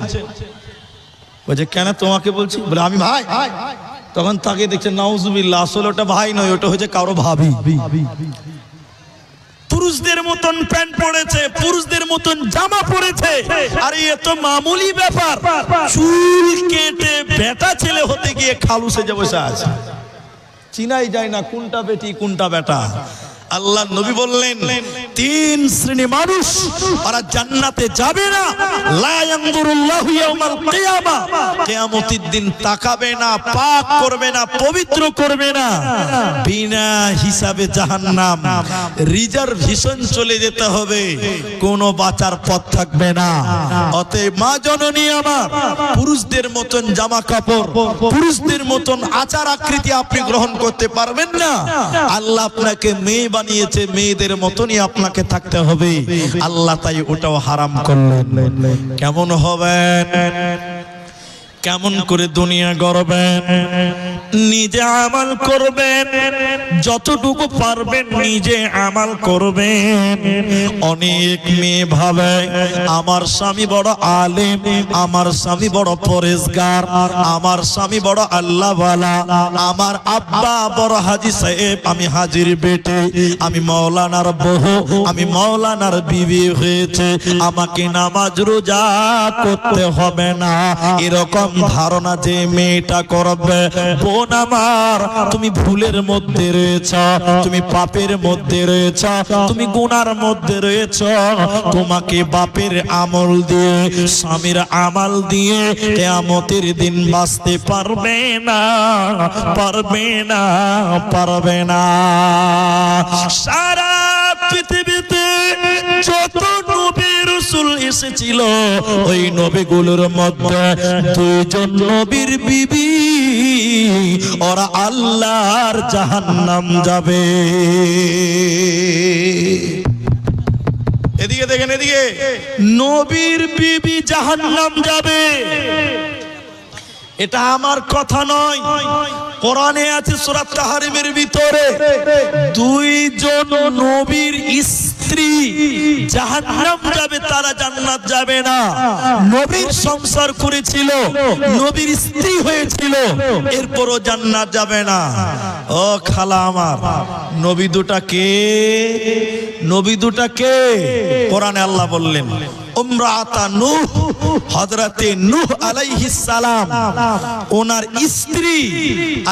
বলছে কেন তোমাকে বলছি? বলে আমি ভাই। তখন তাকে দেখছে, নাউজুবিল্লাহ, আসলে ওটা ভাই নয়, ওটা হচ্ছে কারো ভাবি। পুরুষদের মতন প্যান্ট পরেছে, পুরুষদের মতন জামা পরেছে, আর এ তো মামুলি ব্যাপার। চুল কেটে বেটা ছেলে হতে গিয়ে খালু সেজে বসে আছে। চিনাই যায় না কোনটা বেটি কোনটা বেটা। আল্লাহ নবী বললেন তিন শ্রেণী মানুষ ওরা জান্নাতে যাবে না। লা ইয়ানজুরুল্লাহু ইয়াউমাল কিয়ামা, কিয়ামতের দিন তাকাবে না, পাক করবে না, পবিত্র করবে না, বিনা হিসাবে জাহান্নাম, রিজার্ভেশন চলে যেতে হবে, কোনো বাঁচার পথ থাকবে না। অতএব মা জননী আমার, পুরুষদের মতন জামা কাপড়, পুরুষদের মতন আচার আকৃতি আপনি গ্রহণ করতে পারবেন না। আল্লাহ আপনাকে মেয়ে বানিয়েছে, মেয়েদের মতনই আপনাকে থাকতে হবে। আল্লাহ তাই ওটাও হারাম করলেন। কেমন হবেন, কেমন করে দুনিয়া গড়বেন? নিজে আমল করবেন, যতটুকু পারবেন নিজে আমল করবেন। অনেক মেয়ে ভাবে আমার স্বামী বড় আলেম, আমার স্বামী বড় পরেজগার, আমার স্বামী বড় আল্লাহওয়ালা, আমার আব্বা বড় হাজী সাহেব, আমি হাজির বেটে, আমি মাওলানার বউ, আমি মাওলানার বিবি হয়েছে, আমাকে নামাজ রোজা করতে হবে না। এরকম ধারণা যে মেয়েটা করবে, বোন আমার তুমি ভুলের মধ্যে রয়েছ, তুমি পাপের মধ্যে রয়েছ, তুমি গুনার মধ্যে রয়েছ। তোমাকে বাপের আমল দিয়ে, স্বামীর আমল দিয়ে কিয়ামতের দিন বাঁচতে পারবে না, পারবে না, পারবে না। সারা পৃথিবীতে যত নবী রাসূল এসেছিল, ওই নবীগুলোর মধ্যে দুইজন নবীর বিবি ওরা আল্লাহর জাহান্নাম যাবে। এদিকে দেখেন, এদিকে নবীর বিবি জাহান্নাম যাবে। এটা আমার কথা নয়, কোরআনে আছে সূরা তাহরিমের ভিতরে দুইজন নবীর স্ত্রী জাহান্নাম যাবে, তারা জান্নাত যাবে না। নবীর সংসার করেছিল, নবীর স্ত্রী হয়েছিল, এরপরও জান্নাত যাবে না। ও খালা আমার, নবী দুটা কে? নবী দুটা কে? কোরআনে আল্লাহ বললেন উমরাতা নূহ, হযরতে নূহ আলাইহিস সালাম, ওনার স্ত্রী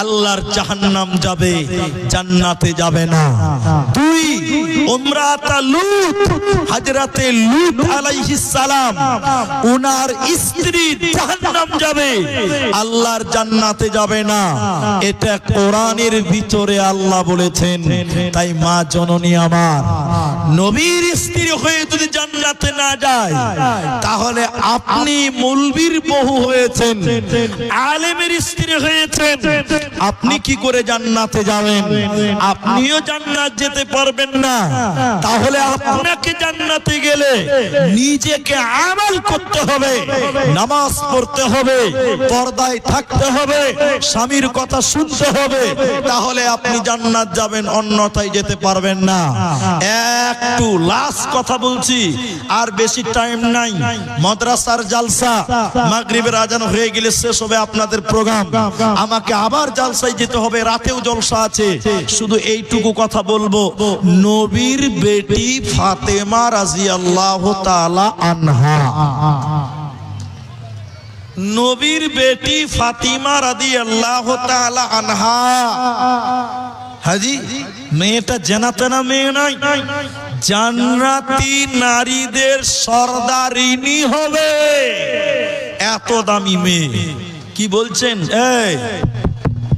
আল্লাহর জাহান্নাম যাবে, জান্নাতে যাবে না। দুই উমরাতা লূত, হযরতে লূত আলাইহিস সালাম, ওনার স্ত্রী জাহান্নাম যাবে, আল্লাহর জান্নাতে যাবে না। এটা কোরআনের ভিতরে আল্লাহ বলেছেন। তাই মা জননী আমার, নবীর স্ত্রী হয়ে যদি জান্নাতে না যায়, তাহলে আপনি মৌলবীর বহু হয়েছেন, আলেমের স্ত্রী হয়েছেন, আপনি কি করে জান্নাতে যাবেন? আপনিও জান্নাত যেতে পারবেন না। তাহলে আপনাকে জান্নাতে গেলে নিজেকে আমল করতে হবে, নামাজ পড়তে হবে, পর্দায় থাকতে হবে, স্বামীর কথা শুনতে হবে, তাহলে আপনি জান্নাত যাবেন, অন্যথায় যেতে পারবেন না। একটু লাস্ট কথা বলছি, আর বেশি টাইম নাই। মাদ্রাসার জালসা মাগরিবের আজান হয়ে গেলে শেষ হবে আপনাদের প্রোগ্রাম, আমাকে আবার জালসায় যেতে হবে, রাতেও জলসা আছে। শুধু এইটুকু কথা বলবো, নবীর বেটি ফাতেমা রাদিয়াল্লাহু তাআলা আনহা, নবীর বেটি ফাতিমা রাদিয়াল্লাহু তাআলা আনহা, হাজি মেয়েটা জানাতেনা মেয়ে নয়, জান্নাতি নারীদের সরদারিনী হবে, এত দামি মেয়ে। কি বলছেন? এই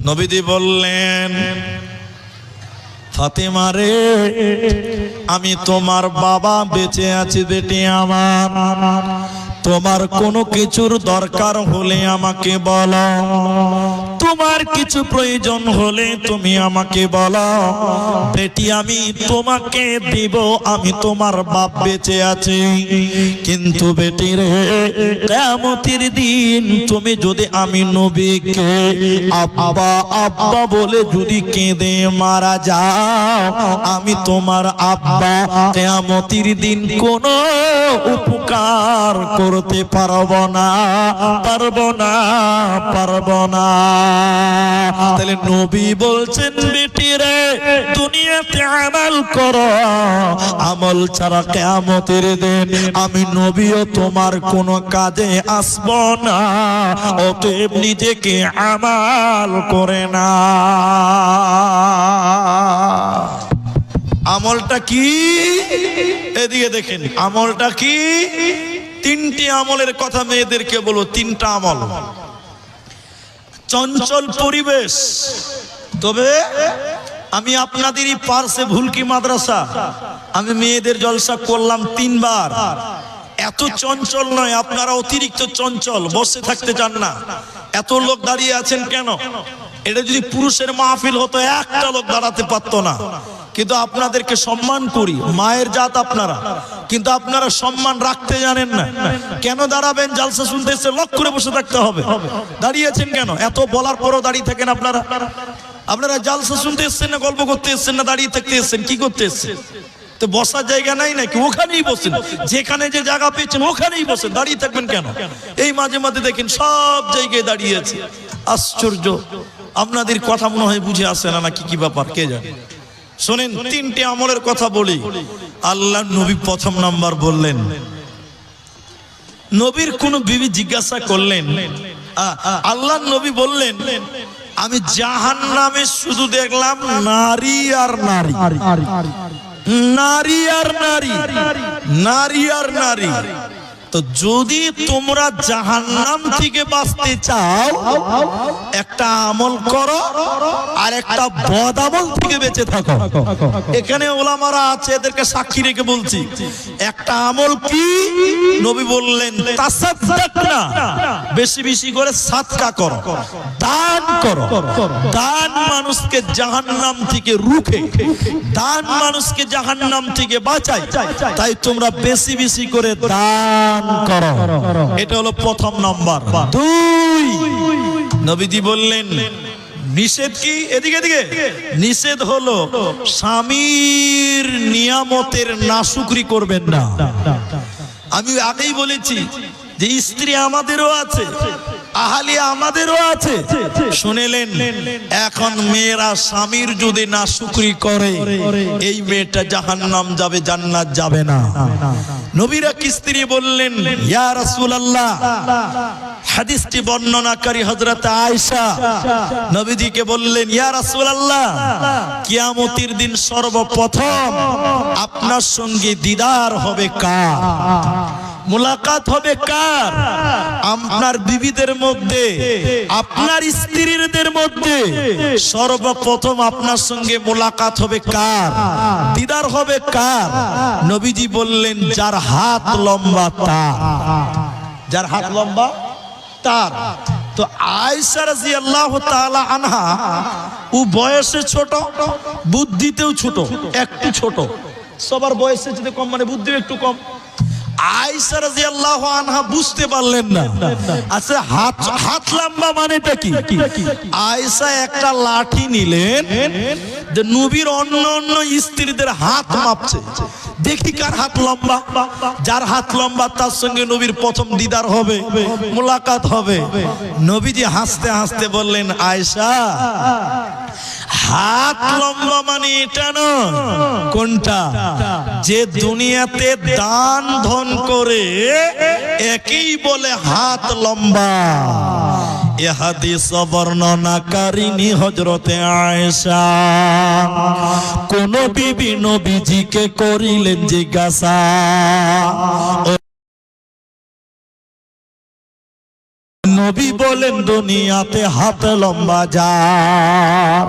নবীজি বললেন, ফাতেমা রে, আমি তোমার বাবা বেঁচে আছি বেটি আমার, তোমার কোনো কিছুর দরকার হলে আমাকে বলো, তোমার কিছু প্রয়োজন হলে তুমি আমাকে বলো বেটি, আমি তোমাকে দিব, আমি তোমার বাপ বেঁচে আছি। কিন্তু বেটি রে, কিয়ামতের দিন তুমি যদি আমি নবীকে আব্বা আব্বা বলে যদি কেঁদে মারা যাও, আমি তোমার আব্বা কিয়ামতের দিন কোনো উপকার করতে পারবো না, পারবো না, পারবো না। তাহলে নবী বলছেন বেটি রে দুনিয়াতে আমল করো, আমল ছাড়া কিয়ামতের দিন আমি নবীও তোমার কোনো কাজে আসব না। অতএব নিজেকে আমল করে না। আমলটা কি? এদিকে দেখেন, আমলটা কি? তিনটি আমলের কথা মেয়েদেরকে বলো। তিনটা আমল। চঞ্চল পরিবেশ। তবে আমি আপনাদেরই পার্শ্বে ভুলকি মাদ্রাসা, আমি মেয়েদের জলসা করলাম 3 বার। এত চঞ্চল নয়, আপনারা অতিরিক্ত চঞ্চল, বসে থাকতে চান না। এত লোক দাঁড়িয়ে আছেন কেন? এটা যদি পুরুষের মাহফিল হতো একটা লোক দাঁড়াতে পারতো না। কিন্তু আপনাদেরকে সম্মান করি, মায়ের জাত আপনারা, কিন্তু আপনারা সম্মান রাখতে জানেন না। কেন দাঁড়াবেন? জালসা শুনতে এসে লক করে বসে থাকতে হবে। দাঁড়িয়েছেন কেন? এত বলার পরও দাঁড়িয়ে থাকেন আপনারা। আপনারা জালসা শুনতে এসছেন না গল্প করতে এসছেন না দাঁড়িয়ে থাকতে এসছেন? কি করতে এসছেন? তো বসার জায়গা নাই নাকি? ওখানেই বসেন, যেখানে যে জায়গা পেয়েছেন ওখানেই বসেন। দাঁড়িয়ে থাকবেন কেন? এই মাঝে মাঝে দেখেন সব জায়গায় দাঁড়িয়ে আছে। আশ্চর্য! আপনাদের কথা মনে হয় বুঝে আসে না নাকি, কি ব্যাপার কে জানে। শোনেন, তিনটি আমলের কথা বলি। আল্লাহ নবী প্রথম নাম্বার বললেন, নবীর কোন বিবি জিজ্ঞাসা করলেন, আল্লাহ নবী বললেন আমি জাহান্নামে শুধু দেখলাম নারী আর নারী, নারী আর নারী, নারী আর নারী। তো যদি তোমরা জাহান্নাম থেকে বাঁচতে চাও একটা আমল করো আর একটা বদ আমল থেকে বেঁচে থাকো। এখানে ওলামারা আছে, এদেরকে সাক্ষী রেখে বলছি। একটা আমল কি? নবী বললেন তাসাদদাকনা, বেশি বেশি করে সাদকা করো, দান করো। দান মানুষকে জাহান্নাম থেকে রুখে, দান মানুষকে জাহান্নাম থেকে বাঁচায়। তাই তোমরা বেশি বেশি করে দান করো। এটা হলো প্রথম নাম্বার। 2, নবীজি বললেন নিষেধ কি? এদিকে এদিকে। নিষেধ হলো স্বামীর নিয়ামতের নাশুকরি করবেন না। আমি আগেই বলেছি যে স্ত্রী আমাদেরও আছে, আহালিয়া আমাদেরও আছে। শুনেলেন, এখন মেয়েরা স্বামীর যদি নাশুকরি করে এই মেয়েটা জাহান্নাম যাবে, জান্নাত যাবে না। নবীর এক স্ত্রী বললেন, ইয়া রাসূলুল্লাহ, হাদিসটি বর্ণনাকারী হযরত আয়েশা নবীজিকে বললেন, ইয়া রাসূলুল্লাহ, কিয়ামতের দিন সর্বপ্রথম আপনার সঙ্গে দিদার হবে কার? মুলাকাত হবে কার? আপনার বিবিদের মধ্যে, আপনার স্ত্রীদের মধ্যে সর্বপ্রথম আপনার সঙ্গে মুলাকাত হবে কার? দিদার হবে কার? নবীজি বললেন, যার হাত লম্বা তার। যার হাত লম্বা তার। তো আয়েশা রাদিয়াল্লাহু তাআলা আনহা, ও বয়সে ছোট, বুদ্ধিতেও ছোট, একটু ছোট। সবার বয়সে যদি কম মানে বুদ্ধিও একটু কম। আয়েশা রাদিয়াল্লাহু আনহা বুঝতে পারলেন না, আচ্ছা হাত লম্বা মানেটা কি? আয়েশা একটা লাঠি নিলেন, যে নবীর অন্য অন্য স্ত্রীদের হাত মাপছে, দেখি কার হাত লম্বা। যার হাত লম্বা তার সঙ্গে নবীর প্রথম দিদার হবে, মুলাকাত হবে। নবীজি হাসতে হাসতে বললেন, আয়েশা, হাত লম্বা মানে এটা নয়। কোনটা? যে দুনিয়াতে দান ধন করে একই বলে হাত লম্বা। এ হাদিস বর্ণনাকারিনী হযরতে আয়েশা। কোন বিবি নবীজিকে করিলেন জিজ্ঞাসা, নবী বলেন দুনিয়াতে হাত লম্বা যার।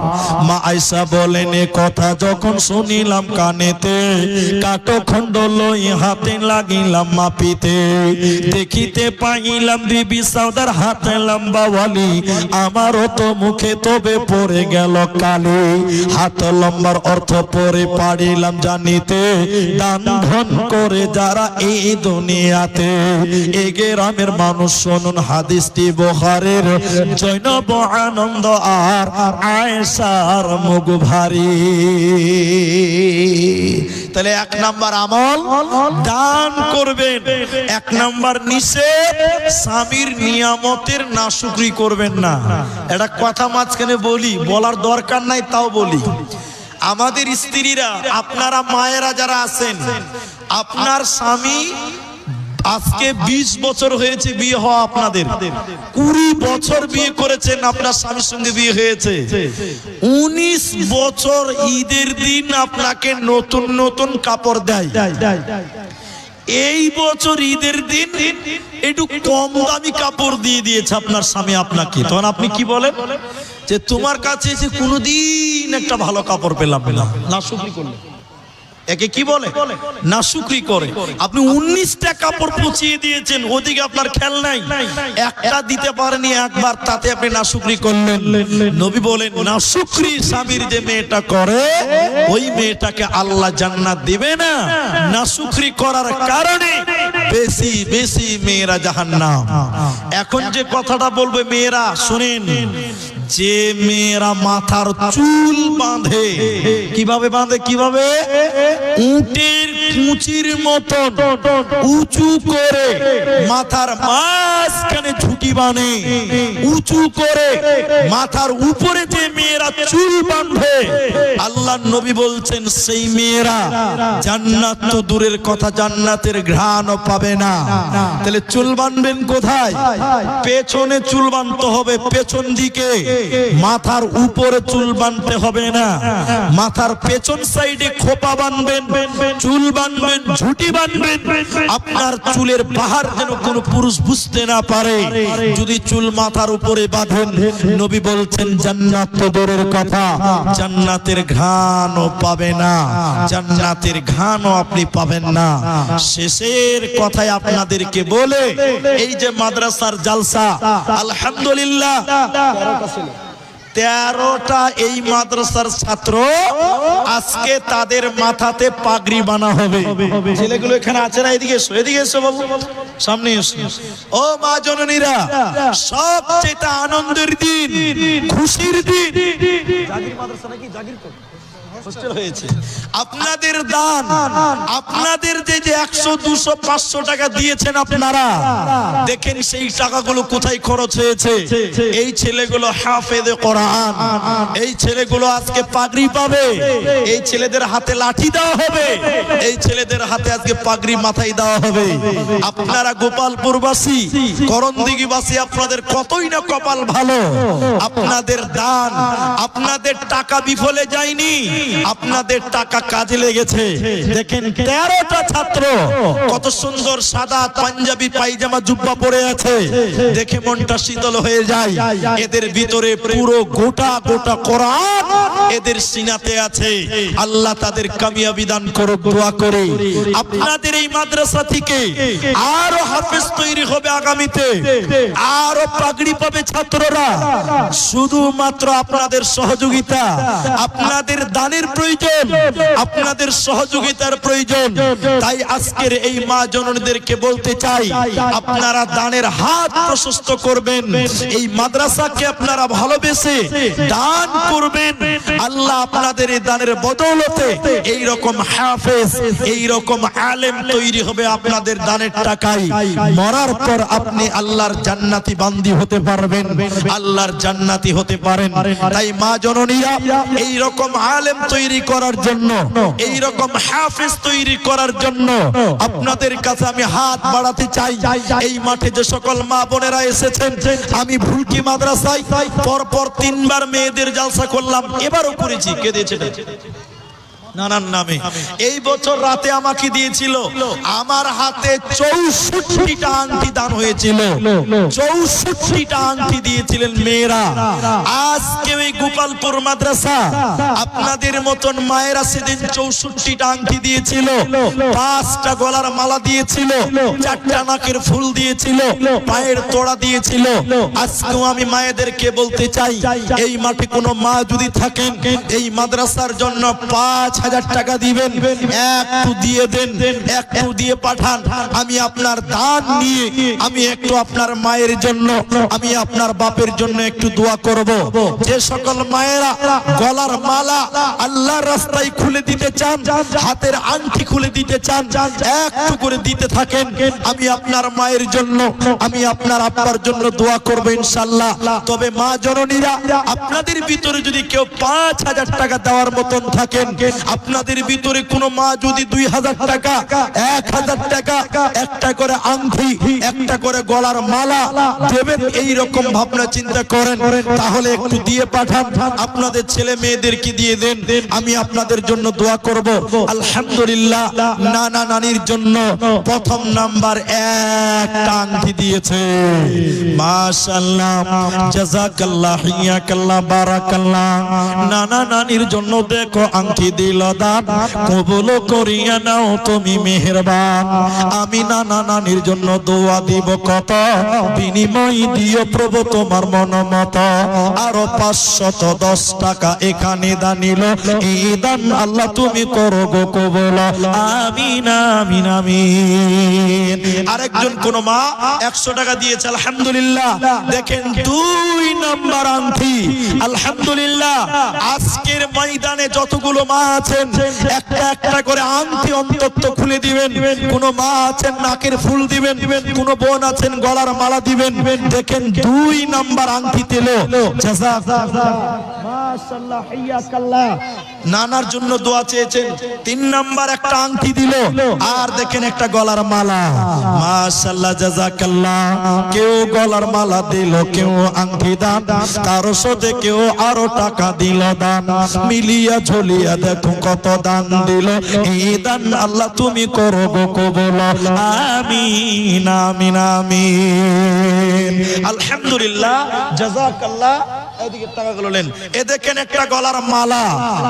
মা আয়েশা বলেন, এ কথা যখন শুনিলাম কানেতে, কাঠখণ্ড লই হাতে লাগিলাম মাপিতে। দেখিতে পাইলাম বিবি সাউদার হাতে লম্বা ওয়ালি, আমারও তো মুখে তবে পড়ে গেল কালি। হাত লম্বার অর্থ পরে পারিলাম জানিতে, দান ধন করে যারা এই দুনিয়াতে। এ গ্রামের মানুষ শুনুন হাদিসটি বুখারীর। জৈনব আনন্দ আর আয়েশার মুখ ভারী। তাহলে 1 নাম্বার আমল দান করবেন। 1 নাম্বার নিষেধ, স্বামীর নিয়ামতের নাশুকরি করবেন না। এটা কথা মাঝখানে বলি, বলার দরকার নাই তাও বলি। আমাদের স্ত্রীরা, আপনারা মায়েরা যারা আছেন, আপনার স্বামী আজকে 20 বছর হয়েছে বিয়ে হওয়া, আপনাদের 20 বছর বিয়ে করেছেন, আপনার স্বামীর সঙ্গে বিয়ে হয়েছে। 19 বছর ঈদের দিন আপনাকে নতুন নতুন কাপড় দেয়। এই বছর ঈদের দিন একটু কম দামি কাপড় দিয়ে দিয়েছে আপনার স্বামী আপনাকে, তখন আপনি কি বলেন? যে তোমার কাছে এসে কোনোদিন একটা ভালো কাপড় পেলাম না, শুকরি করলে একে কি বলে? না শুকরি করে। আপনি 19টা কাপড় পচিয়ে দিয়েছেন, ওদিকে আপনার খেয়াল নাই, একটা দিতে পারেনি একবার, তাতে আপনি না শুকরি করলেন। নবী বলেন, না শুকরি স্বামীর যে মেয়েটা করে, ওই মেয়েটাকে আল্লাহ জান্নাত দিবে না। না শুকরি করার কারণে বেশি বেশি মেয়েরা জাহান্নাম। এখন যে কথাটা বলবে মেয়েরা শুনেন, যে মেয়েরা মাথার চুল বাঁধে, কিভাবে বাঁধে? কিভাবে? উটের কুচির মতন উঁচু করে মাথার মাঝখানে ঝুঁটি বাঁধে, উঁচু করে মাথার উপরে যে মেয়েরা চুল বাঁধে, আল্লাহর নবী বলছেন সেই মেয়েরা জান্নাত তো দূরের কথা, জান্নাতের ঘ্রাণও পাবে না। তাহলে চুল বাঁধবেন কোথায়? পেছনে চুল বাঁধতে হবে, পেছন দিকে। মাথার উপরে চুল বাঁধতে হবে না, মাথার পেছন সাইডে খোপা বাঁধবেন, চুল বাঁধবেন, ঝুঁটি বাঁধবেন। আপনার চুলের বাহার যেন কোনো পুরুষ বুঝতে না পারে। যদি চুল মাথার উপরে বাঁধেন, নবী বলছেন জান্নাত তো দূরের কথা, জান্নাতের ঘ্রাণও পাবে না, জান্নাতের ঘ্রাণও আপনি পাবেন না। শেষের কথায় আপনাদেরকে বলে, এই যে মাদ্রাসার জালসা, আলহামদুলিল্লাহ 13টা এই মাদ্রাসার ছাত্র, আজকে তাদের মাথাতে পাগড়ি বানা হবে। ছেলেগুলো এখানে আছে না? এদিকে এসো, এদিকে এসো বাবু, সামনে এসো। ও মা জননীরা, সবচেয়ে আনন্দের দিন, খুশির দিন। জাগির মাদ্রাসা নাকি? জাগির তো হোস্টেল হয়েছে। আপনাদের দান, আপনাদের যে 100, 200, 500 টাকা দিয়েছেন আপনারা, দেখেন সেই টাকাগুলো কোথায় খরচ হয়েছে। এই ছেলেগুলো হাফেজে কোরআন, এই ছেলেগুলো আজকে পাগড়ি পাবে, এই ছেলেদের হাতে লাঠি দেওয়া হবে, এই ছেলেদের হাতে আজকে পাগড়ি মাথায় দেওয়া হবে। আপনারা গোপালপুরবাসী, করণদিঘিবাসী, আপনাদের কতই না কপাল ভালো। আপনাদের দান, আপনাদের টাকা বিফলে যায়নি, আপনাদের টাকা কাজে লেগেছে। দেখেন 13টা ছাত্র কত সুন্দর সাদা পাঞ্জাবি পায়জামা জুব্বা পরে আছে, দেখে মনটা শীতল হয়ে যায়। এদের ভিতরে পুরো গোটা গোটা কোরআন এদের সিনাতে আছে। আল্লাহ তাদের কামিয়াবি দান করুক, দোয়া করে। আপনাদের এই মাদ্রাসা থেকে আরো হাফেজ তৈরি হবে আগামীতে, আরো পাগড়ি পাবে ছাত্ররা। শুধুমাত্র আপনাদের সহযোগিতা, আপনাদের দানের প্রয়োজন, আপনাদের সহযোগিতার প্রয়োজন। তাই আজকের এই মা জননীদেরকে বলতে চাই, আপনারা দানের হাত প্রশস্ত করবেন, এই মাদ্রাসাকে আপনারা ভালোবেসে দান করবেন। আল্লাহ আপনাদের এই দানের বদৌলতে এই রকম হাফেজ, এই রকম আলেম তৈরি হবে আপনাদের দানের টাকায়। মরার পর আপনি আল্লাহর জান্নাতি বান্দি হতে পারবেন, আল্লাহর জান্নাতি হতে পারেন। তাই মা জননীরা, এই রকম আলেম তৈরি করার জন্য, এই রকম হাফেজ তৈরি করার জন্য আপনাদের কাছে আমি হাত বাড়াতে চাই। এই মাঠে যে সকল মা বোনেরা এসেছেন, আমি ভুলকি মাদ্রাসায় পরপর 3 বার মেয়েদের জালসা করলাম, এবারও করেছি। কে দিয়েছে? নানার নামে। এই বছর রাতে আমাকে দিয়েছিল, আমার হাতে 64টা আংটি দান হয়েছিল, 64টা আংটি দিয়েছিলেন মেয়েরা। আজকে ওই গোপালপুর মাদ্রাসা আপনাদের মতন মায়েরা সেদিন 64টা আংটি দিয়েছিল, 5টা গলার মালা দিয়েছিল, 4টা নাকের ফুল দিয়েছিল, পায়ের তোড়া দিয়েছিল। আজকেও আমি মায়েদেরকে বলতে চাই, এই মাঠে কোনো মা যদি থাকেন, এই মাদ্রাসার জন্য 5 5,000 টাকা দিবেন, একটু দিয়ে দেন, একটু দিয়ে পাঠান। আমি আপনার দান নিয়ে আমি একটু আপনার মায়ের জন্য, আমি আপনার বাপের জন্য একটু দোয়া করব। যে সকল মায়েরা গলার মালা আল্লাহর রাস্তায় খুলে দিতে চান, হাতের আংটি খুলে দিতে চান, একটু করে দিতে থাকেন। আমি আপনার মায়ের জন্য, আমি আপনার আব্বার জন্য দোয়া করব ইনশাআল্লাহ। তবে মা জননীরা, আপনাদের ভিতরে যদি কেউ 5,000 টাকা দেওয়ার মতন থাকেন, আপনাদের ভিতরে কোনো মা যদি 2,000 টাকা, 1,000 টাকা, একটা করে আংটি, একটা করে গলার মালা দেবেন, এই রকম ভাবনা চিন্তা করেন, তাহলে একটু দিয়ে পাঠান, আপনাদের ছেলে মেয়েদেরকে দিয়ে দেন। আমি আপনাদের জন্য দোয়া করব। আলহামদুলিল্লাহ, নানা নানির জন্য প্রথম নাম্বার একটা আংটি দিয়েছে। মাশাআল্লাহ, জাযাকাল্লাহ, হিয়াকাল্লাহ, বারাকাল্লাহ। নানা নানির জন্য দেখো আংটি দিল দান, কবুল করিয়া নাও তুমি মেহেরবান। আমি নানা নানির জন্য দোয়া দিব কত, বিনিময় দিও প্রভু তোমার মন মত। আরো 510 টাকা এখানে দানিল, এই দান আল্লাহ তুমি করো গো কবুল। আমিন আমিন আমিন। আরেকজন কোন মা 100 টাকা দিয়েছে, আলহামদুলিল্লাহ। দেখেন 2 নাম্বার আংটি, আলহামদুলিল্লাহ। আজকের ময়দানে যতগুলো মা আছেন, একটা একটা করে আংটি অন্তত খুলে দিবেন। কোন মা আছেন নাকের ফুল দিবেন, কোন বোন আছেন গলার মালা দিবেন। দেখেন 2 নাম্বার আংটি দিল, জাযাকাল্লাহ, মাশাআল্লাহ, হিয়াকাল্লাহ। নানার জন্য দোয়া চেয়েছেন, 3 নাম্বার একটা আংটি দিল, আর দেখেন একটা গলার মালা, মাশাআল্লাহ, জাযাকাল্লাহ। কেউ গলার মালা দিল, কেউ আংটি দান, কারো সাথে কেউ আরো টাকা দিল দান। মিলিয়া ঝুলিয়া দেখো কত দান দিল, এই দান আল্লাহ তুমি করো গো কবুল। আমিন আমিন আমিন। আলহামদুলিল্লাহ, জাযাকাল্লাহ। এদিকে টাকাগুলো নেন। এ দেখেন একটা গলার মালা,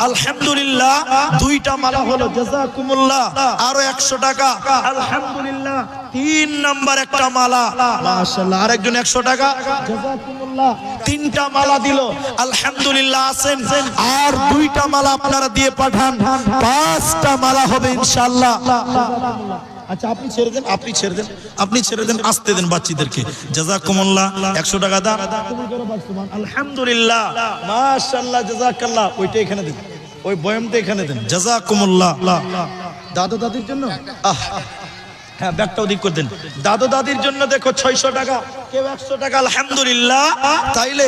আলহামদুলিল্লাহ। 2টা মালা হলো, জাযাকুমুল্লাহ। আরো 100 টাকা, আলহামদুলিল্লাহ। 3 নাম্বার একটা মালা, মাশাআল্লাহ। আরেকজন 100 টাকা, জাযাকুমুল্লাহ। 3টা মালা দিল, আলহামদুলিল্লাহ। আছেন আর 2টা মালা আপনারা দিয়ে পাঠান, 5টা মালা হবে ইনশাআল্লাহ। আচ্ছা, আপনি ছেড়ে দেন, আপনি ছেড়ে দেন, আপনি ছেড়ে দেন, আসতে দেন বাচ্চাদেরকে। জাযাকুমুল্লাহ, 100 টাকা দান, আলহামদুলিল্লাহ, মাশাআল্লাহ, জাযাকাল্লাহ। ওইটা এখানে দেন, ওই বয়ামটা এখানে দেন, জাযাকুমুল্লাহ। দাদু দাদির জন্য, হ্যাঁ, ব্যাগটা ওদিক করে দেন। দাদু দাদির জন্য দেখো 600 টাকা, কেউ 100 টাকা, আলহামদুলিল্লাহ। তাইলে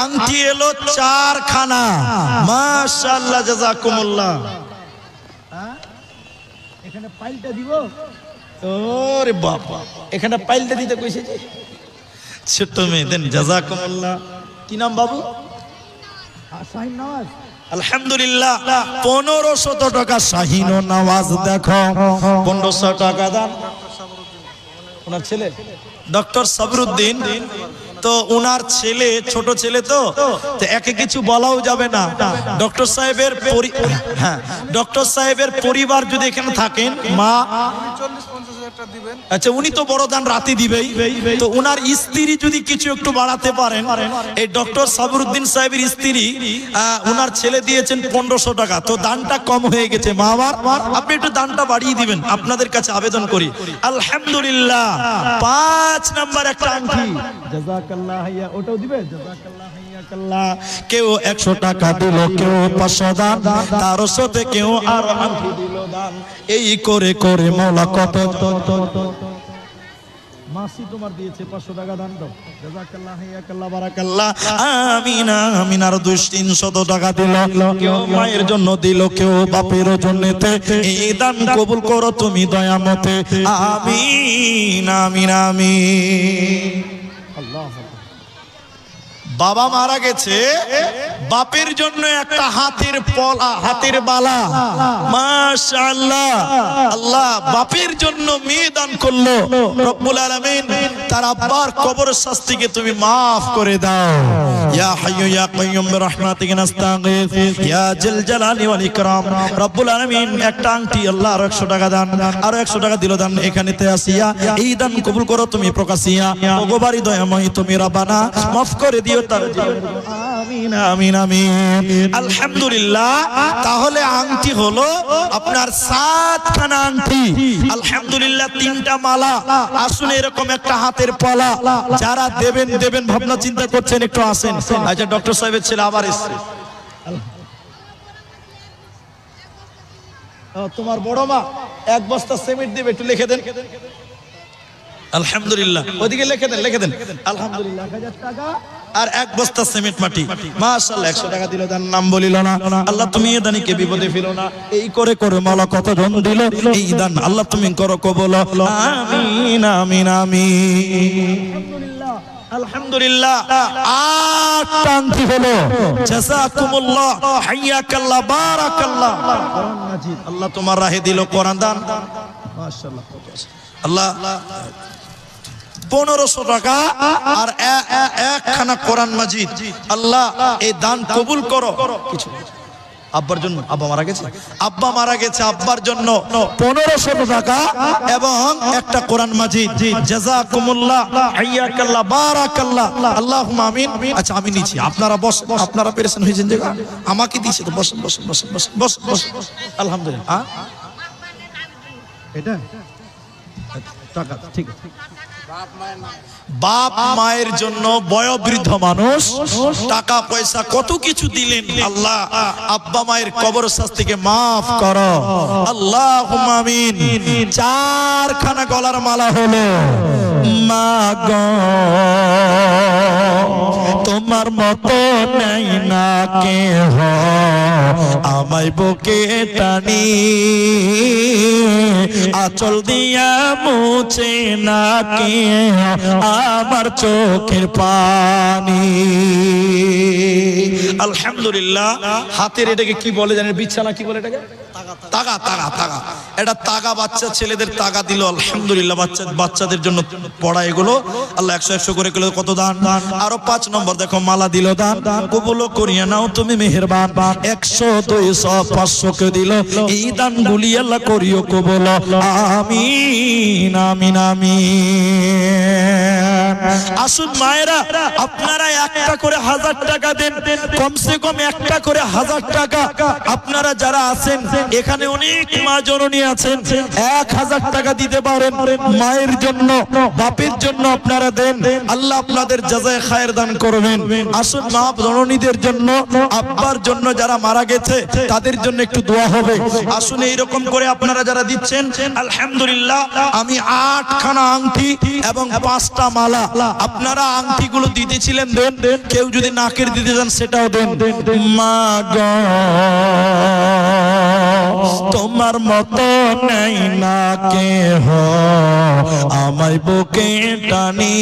আংটি এলো 4 খানা, মাশাআল্লাহ, জাযাকুমুল্লাহ। এখানে পাইলটা দিব, ওরে বাবা, এখানে পাইলটা দিতে কইছে যে ছোট মেয়ে, দেন, জাযাকুমুল্লাহ। কি নাম বাবু? শাহিন নওয়াজ, আলহামদুলিল্লাহ। 1500 টাকা শাহিন নওয়াজ, দেখো 1500 টাকা দান। ওনার ছেলে ডক্টর সাবরুদ্দিন, তো ওনার ছেলে, ছোট ছেলে, তো একে কিছু বলাও যাবে না। ডক্টর সাহেবের, হ্যাঁ, ডক্টর সাহেবের পরিবার যদি এখানে থাকেন, মা, আচ্ছা, উনি তো বড় দান রাতে দিবেই, তো উনার স্ত্রী যদি কিছু একটু বাড়াতে পারেন। এই ডক্টর সাবরুদ্দিন সাহেবের স্ত্রী, উনার ছেলে দিয়েছেন 1500 টাকা, তো দানটা কম হয়ে গেছে। মা আমার, আপনি একটু দানটা বাড়িয়ে দিবেন, আপনাদের কাছে আবেদন করি। আলহামদুলিল্লাহ, 5 নাম্বার একটা আংটি, জাযাকাল্লাহ। ওটাও দিবে, জাযাকাল্লাহ, হিয়াকাল্লাহ। কেউ 100 টাকা দিল, কেউ 500 দান, তার সাথে কেউ আরো আংটি দিল দান। এই করে করে মওলা কত, মাসি তোমার দিয়েছে 500 টাকা দান দাও, জাযাকাল্লাহ, হিয়াকাল্লাহ, বারাকাল্লাহ। আমিন আমিন। আর 200-300 টাকা দিল, কেউ মায়ের জন্য দিল, কেউ বাপের জন্য। এই দান কবুল করো তুমি দয়ামতে। আমিন আমিন আমিন। আল্লাহ। বাবা মারা গেছে, বাপের জন্য একটা হাতের পলা, হাতের বালা, মাশাআল্লাহ। আল্লাহ বাপের জন্য মেয়ে দান করলো, রব্বুল আলামিন তার আব্বার কবর শাস্তিকে তুমি maaf করে দাও। ইয়া হাইয়্যু ইয়া কাইয়্যুম বিরহমাতিকা নাস্তাগীথ ইয়া জিল জালালি ওয়াল ইকরাম। রব্বুল আলামিন একটা আংটি, আল্লাহ আর 100 টাকা দান, আর 100 টাকা দিল দান। এখানেতে আসিয়া এই দান কবুল করো তুমি প্রকাশিয়া। ওগো বাড়ি দয়াময়ী তুমি, রব্বানা মাফ করে দিও তারা আমিন আমিন আমিন। আলহামদুলিল্লাহ, তাহলে আংটি হলো আপনার 7খানা আংটি। আলহামদুলিল্লাহ, 3টা মালা। আসুন এরকম একটা হাতের পলা যারা দেবেন দেবেন ভাবনা চিন্তা করছেন একটু আসেন। আচ্ছা, ডক্টর সাহেবের ছেলে আবার এসছে। তোমার বড় মা 1 বস্তা সিমেন্ট দিবে, একটু লিখে দেন। আলহামদুলিল্লাহ, ওদিকে লিখে দেন, লিখে দেন। আলহামদুলিল্লাহ, 1000 টাকা আর 1 বস্তা সিমেন্ট মাটি। মাশাআল্লাহ, 100 টাকা দিল, তার নাম বলিল না। আল্লাহ তুমি এ দানিকে বিপদে ফেলো না। এই করে করে মালা কতজন দিল, এই দান আল্লাহ তুমি করো কবুল। আমিন আমিন আমিন। আলহামদুলিল্লাহ, 8টা আংটি হলো। জাযাকুমুল্লাহ, হাইয়াকাল্লাহ, বারাকাল্লাহ। কোরআন মাজিদ আল্লাহ তোমার রাহে দিল, কোরআন দান। মাশাআল্লাহ, আল্লাহ 1500 টাকা আর 1খানা কোরআন মাজিদ। আল্লাহ এই দান কবুল করো। কিছু আব্বার জন্য, আব্বা মারা গেছে, আব্বা মারা গেছে, আব্বার জন্য 1500 টাকা এবং একটা কোরআন মাজিদ। জাযাকুমুল্লাহ, হাইয়াকাল্লাহ, বারাকাল্লাহ, আল্লাহুম্মা আমিন। আচ্ছা, আমি নিচ্ছি, আপনারা বস, আপনারা পেরেছেন হয়েছেন যে আমাকে দিয়েছে তো, বসেন বসেন বসেন বসেন বসেন বসেন। আলহামদুলিল্লাহ, এটা টাকা ঠিক আছে। বাপ মায়ের জন্য বয়োবৃদ্ধ মানুষ টাকা পয়সা কত কিছু দিলেন। আল্লাহ আব্বা মায়ের কবরস্থানকে মাফ করো, আল্লাহুম্মা আমিন। 4খানা গলার মালা হলো। মা গো তোমার মতো নাই না কেহ, আমায় বুকে টানি, আঁচল দিয়া মুছে না কেহ আমার চোখের পানি। আলহামদুলিল্লাহ, হাতের এটাকে কি বলে জানেন? বিছানা কি বলে এটাকে? তাগা। তাগা তাগা, এটা তাগা। বাচ্চা ছেলেদের তাগা দিল। আলহামদুলিল্লাহ, বাচ্চাদের জন্য পড়া এগুলো। আল্লাহ 100 করে গেলে কত দান। আরো 5 নম্বর দেখো, মালা দিল, দান কবুল করিয়া নাও তুমি মেহেরবান। 100 200 500 কে দিল, এই দান গুলি আল্লাহ করিও কবুল। আমিন আমিন আমিন। আসুন মায়েরা, আপনারা একটা করে 1000 টাকা দেন, কমসে কম একটা করে 1000 টাকা। আপনারা যারা আছেন এখানে অনেক মা জননী আছেন, 1000 টাকা দিতে পারেন মায়ের জন্য, বাপের জন্য আপনারা দেন। আল্লাহ আপনাদের জাযায়ে খায়ের দান করবেন। আসুন মা জননীদের জন্য, আব্বার জন্য যারা মারা গেছে তাদের জন্য একটু দোয়া হবে। আসুন এইরকম করে আপনারা যারা দিচ্ছেন, আলহামদুলিল্লাহ, আমি 8খানা আংটি এবং 5টা মালা। আপনারা আংটিগুলো দিতেছিলেন দেন, কেউ যদি নাকের দিতে যান সেটাও দেন। মা গো তোমার মতো নাই না কেহ, আমায় বুকে টানি,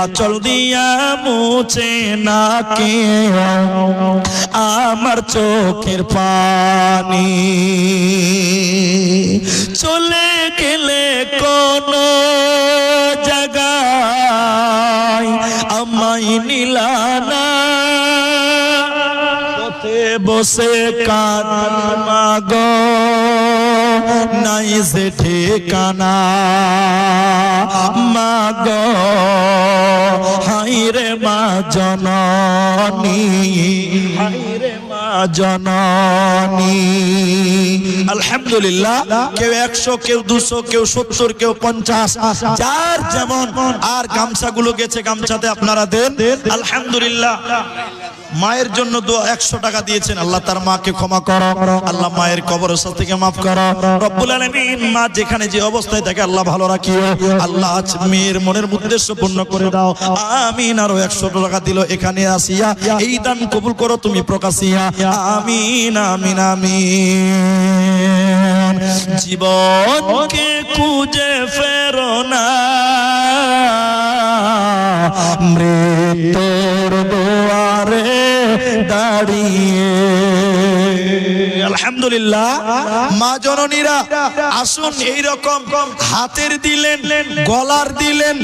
আঁচল দিয়া মুছে না কেহ আমার চোখের পানি। চলে গেলে কোন জায়গায় আমায় নিলানা, বসে কান মাগো নাই যে ঠিকানা, মাগো হাইরে মা জননী, হাইরে মা জননী। আলহামদুলিল্লাহ, কেউ 100, কেউ 200, কেউ 70, কেউ 50, যার যেমন। আর গামছাগুলো গেছে, গামছাতে আপনারা দেন। আলহামদুলিল্লাহ, মায়ের জন্য 100 টাকা দিয়েছেন। আল্লাহ তার মাকে ক্ষমা করো, আল্লাহ মায়ের কবরস্থান থেকে মাফ করো। রব্বুল আলামিন, মা যেখানে যে অবস্থায় থাকে আল্লাহ ভালো রাখিও। আল্লাহ আজ মেয়ের মনের উদ্দেশ্য পূর্ণ করে দাও। আমিন। আরো 100 টাকা দিল এখানে আসিয়া, এই দান কবুল করো তুমি প্রকাশিয়া। আমিন আমিন আমিন। জীবনকে খুঁজে ফেরো না, মৃত্যুর দুয়ারে দাঁড়িয়ে। আলহামদুলিল্লাহ, মা জননীরা আসুন এইরকম হাতের দিলেন, গলার দিলেন,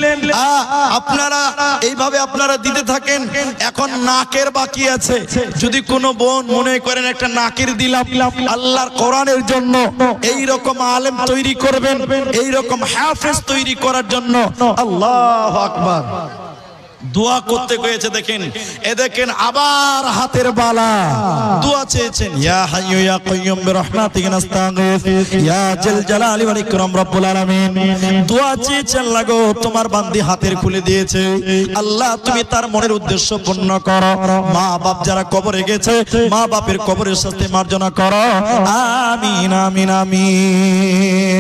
আপনারা এইভাবে আপনারা দিতে থাকেন। এখন নাকের বাকি আছে, যদি কোনো বোন মনে করেন একটা নাকের দিলাম আল্লাহর কোরআনের জন্য, এইরকম আলেম তৈরি করবেন, এইরকম হাফেজ তৈরি করার জন্য। আল্লাহু আকবার। দোয়া করতে গিয়েছে, দেখেন এ দেখেন আবার হাতের বালা দোয়া চেয়েছেন, ইয়া হাইয়ু ইয়া কাইয়ুম বিরহমাতিকা নাস্তাগীথ ইয়া জাল জালালি ওয়াল ইকরাম রব্বুল আলামিন। দোয়া চেয়েছেন, আল্লাহ গো তোমার বান্দি হাতের খুলে দিয়েছে, আল্লাহ তুমি তার মনের উদ্দেশ্য পূর্ণ করো। মা বাপ যারা কবরে গেছে, মা বাপের কবরের শাস্তি মার্জনা করো, আমিন আমিন আমিন।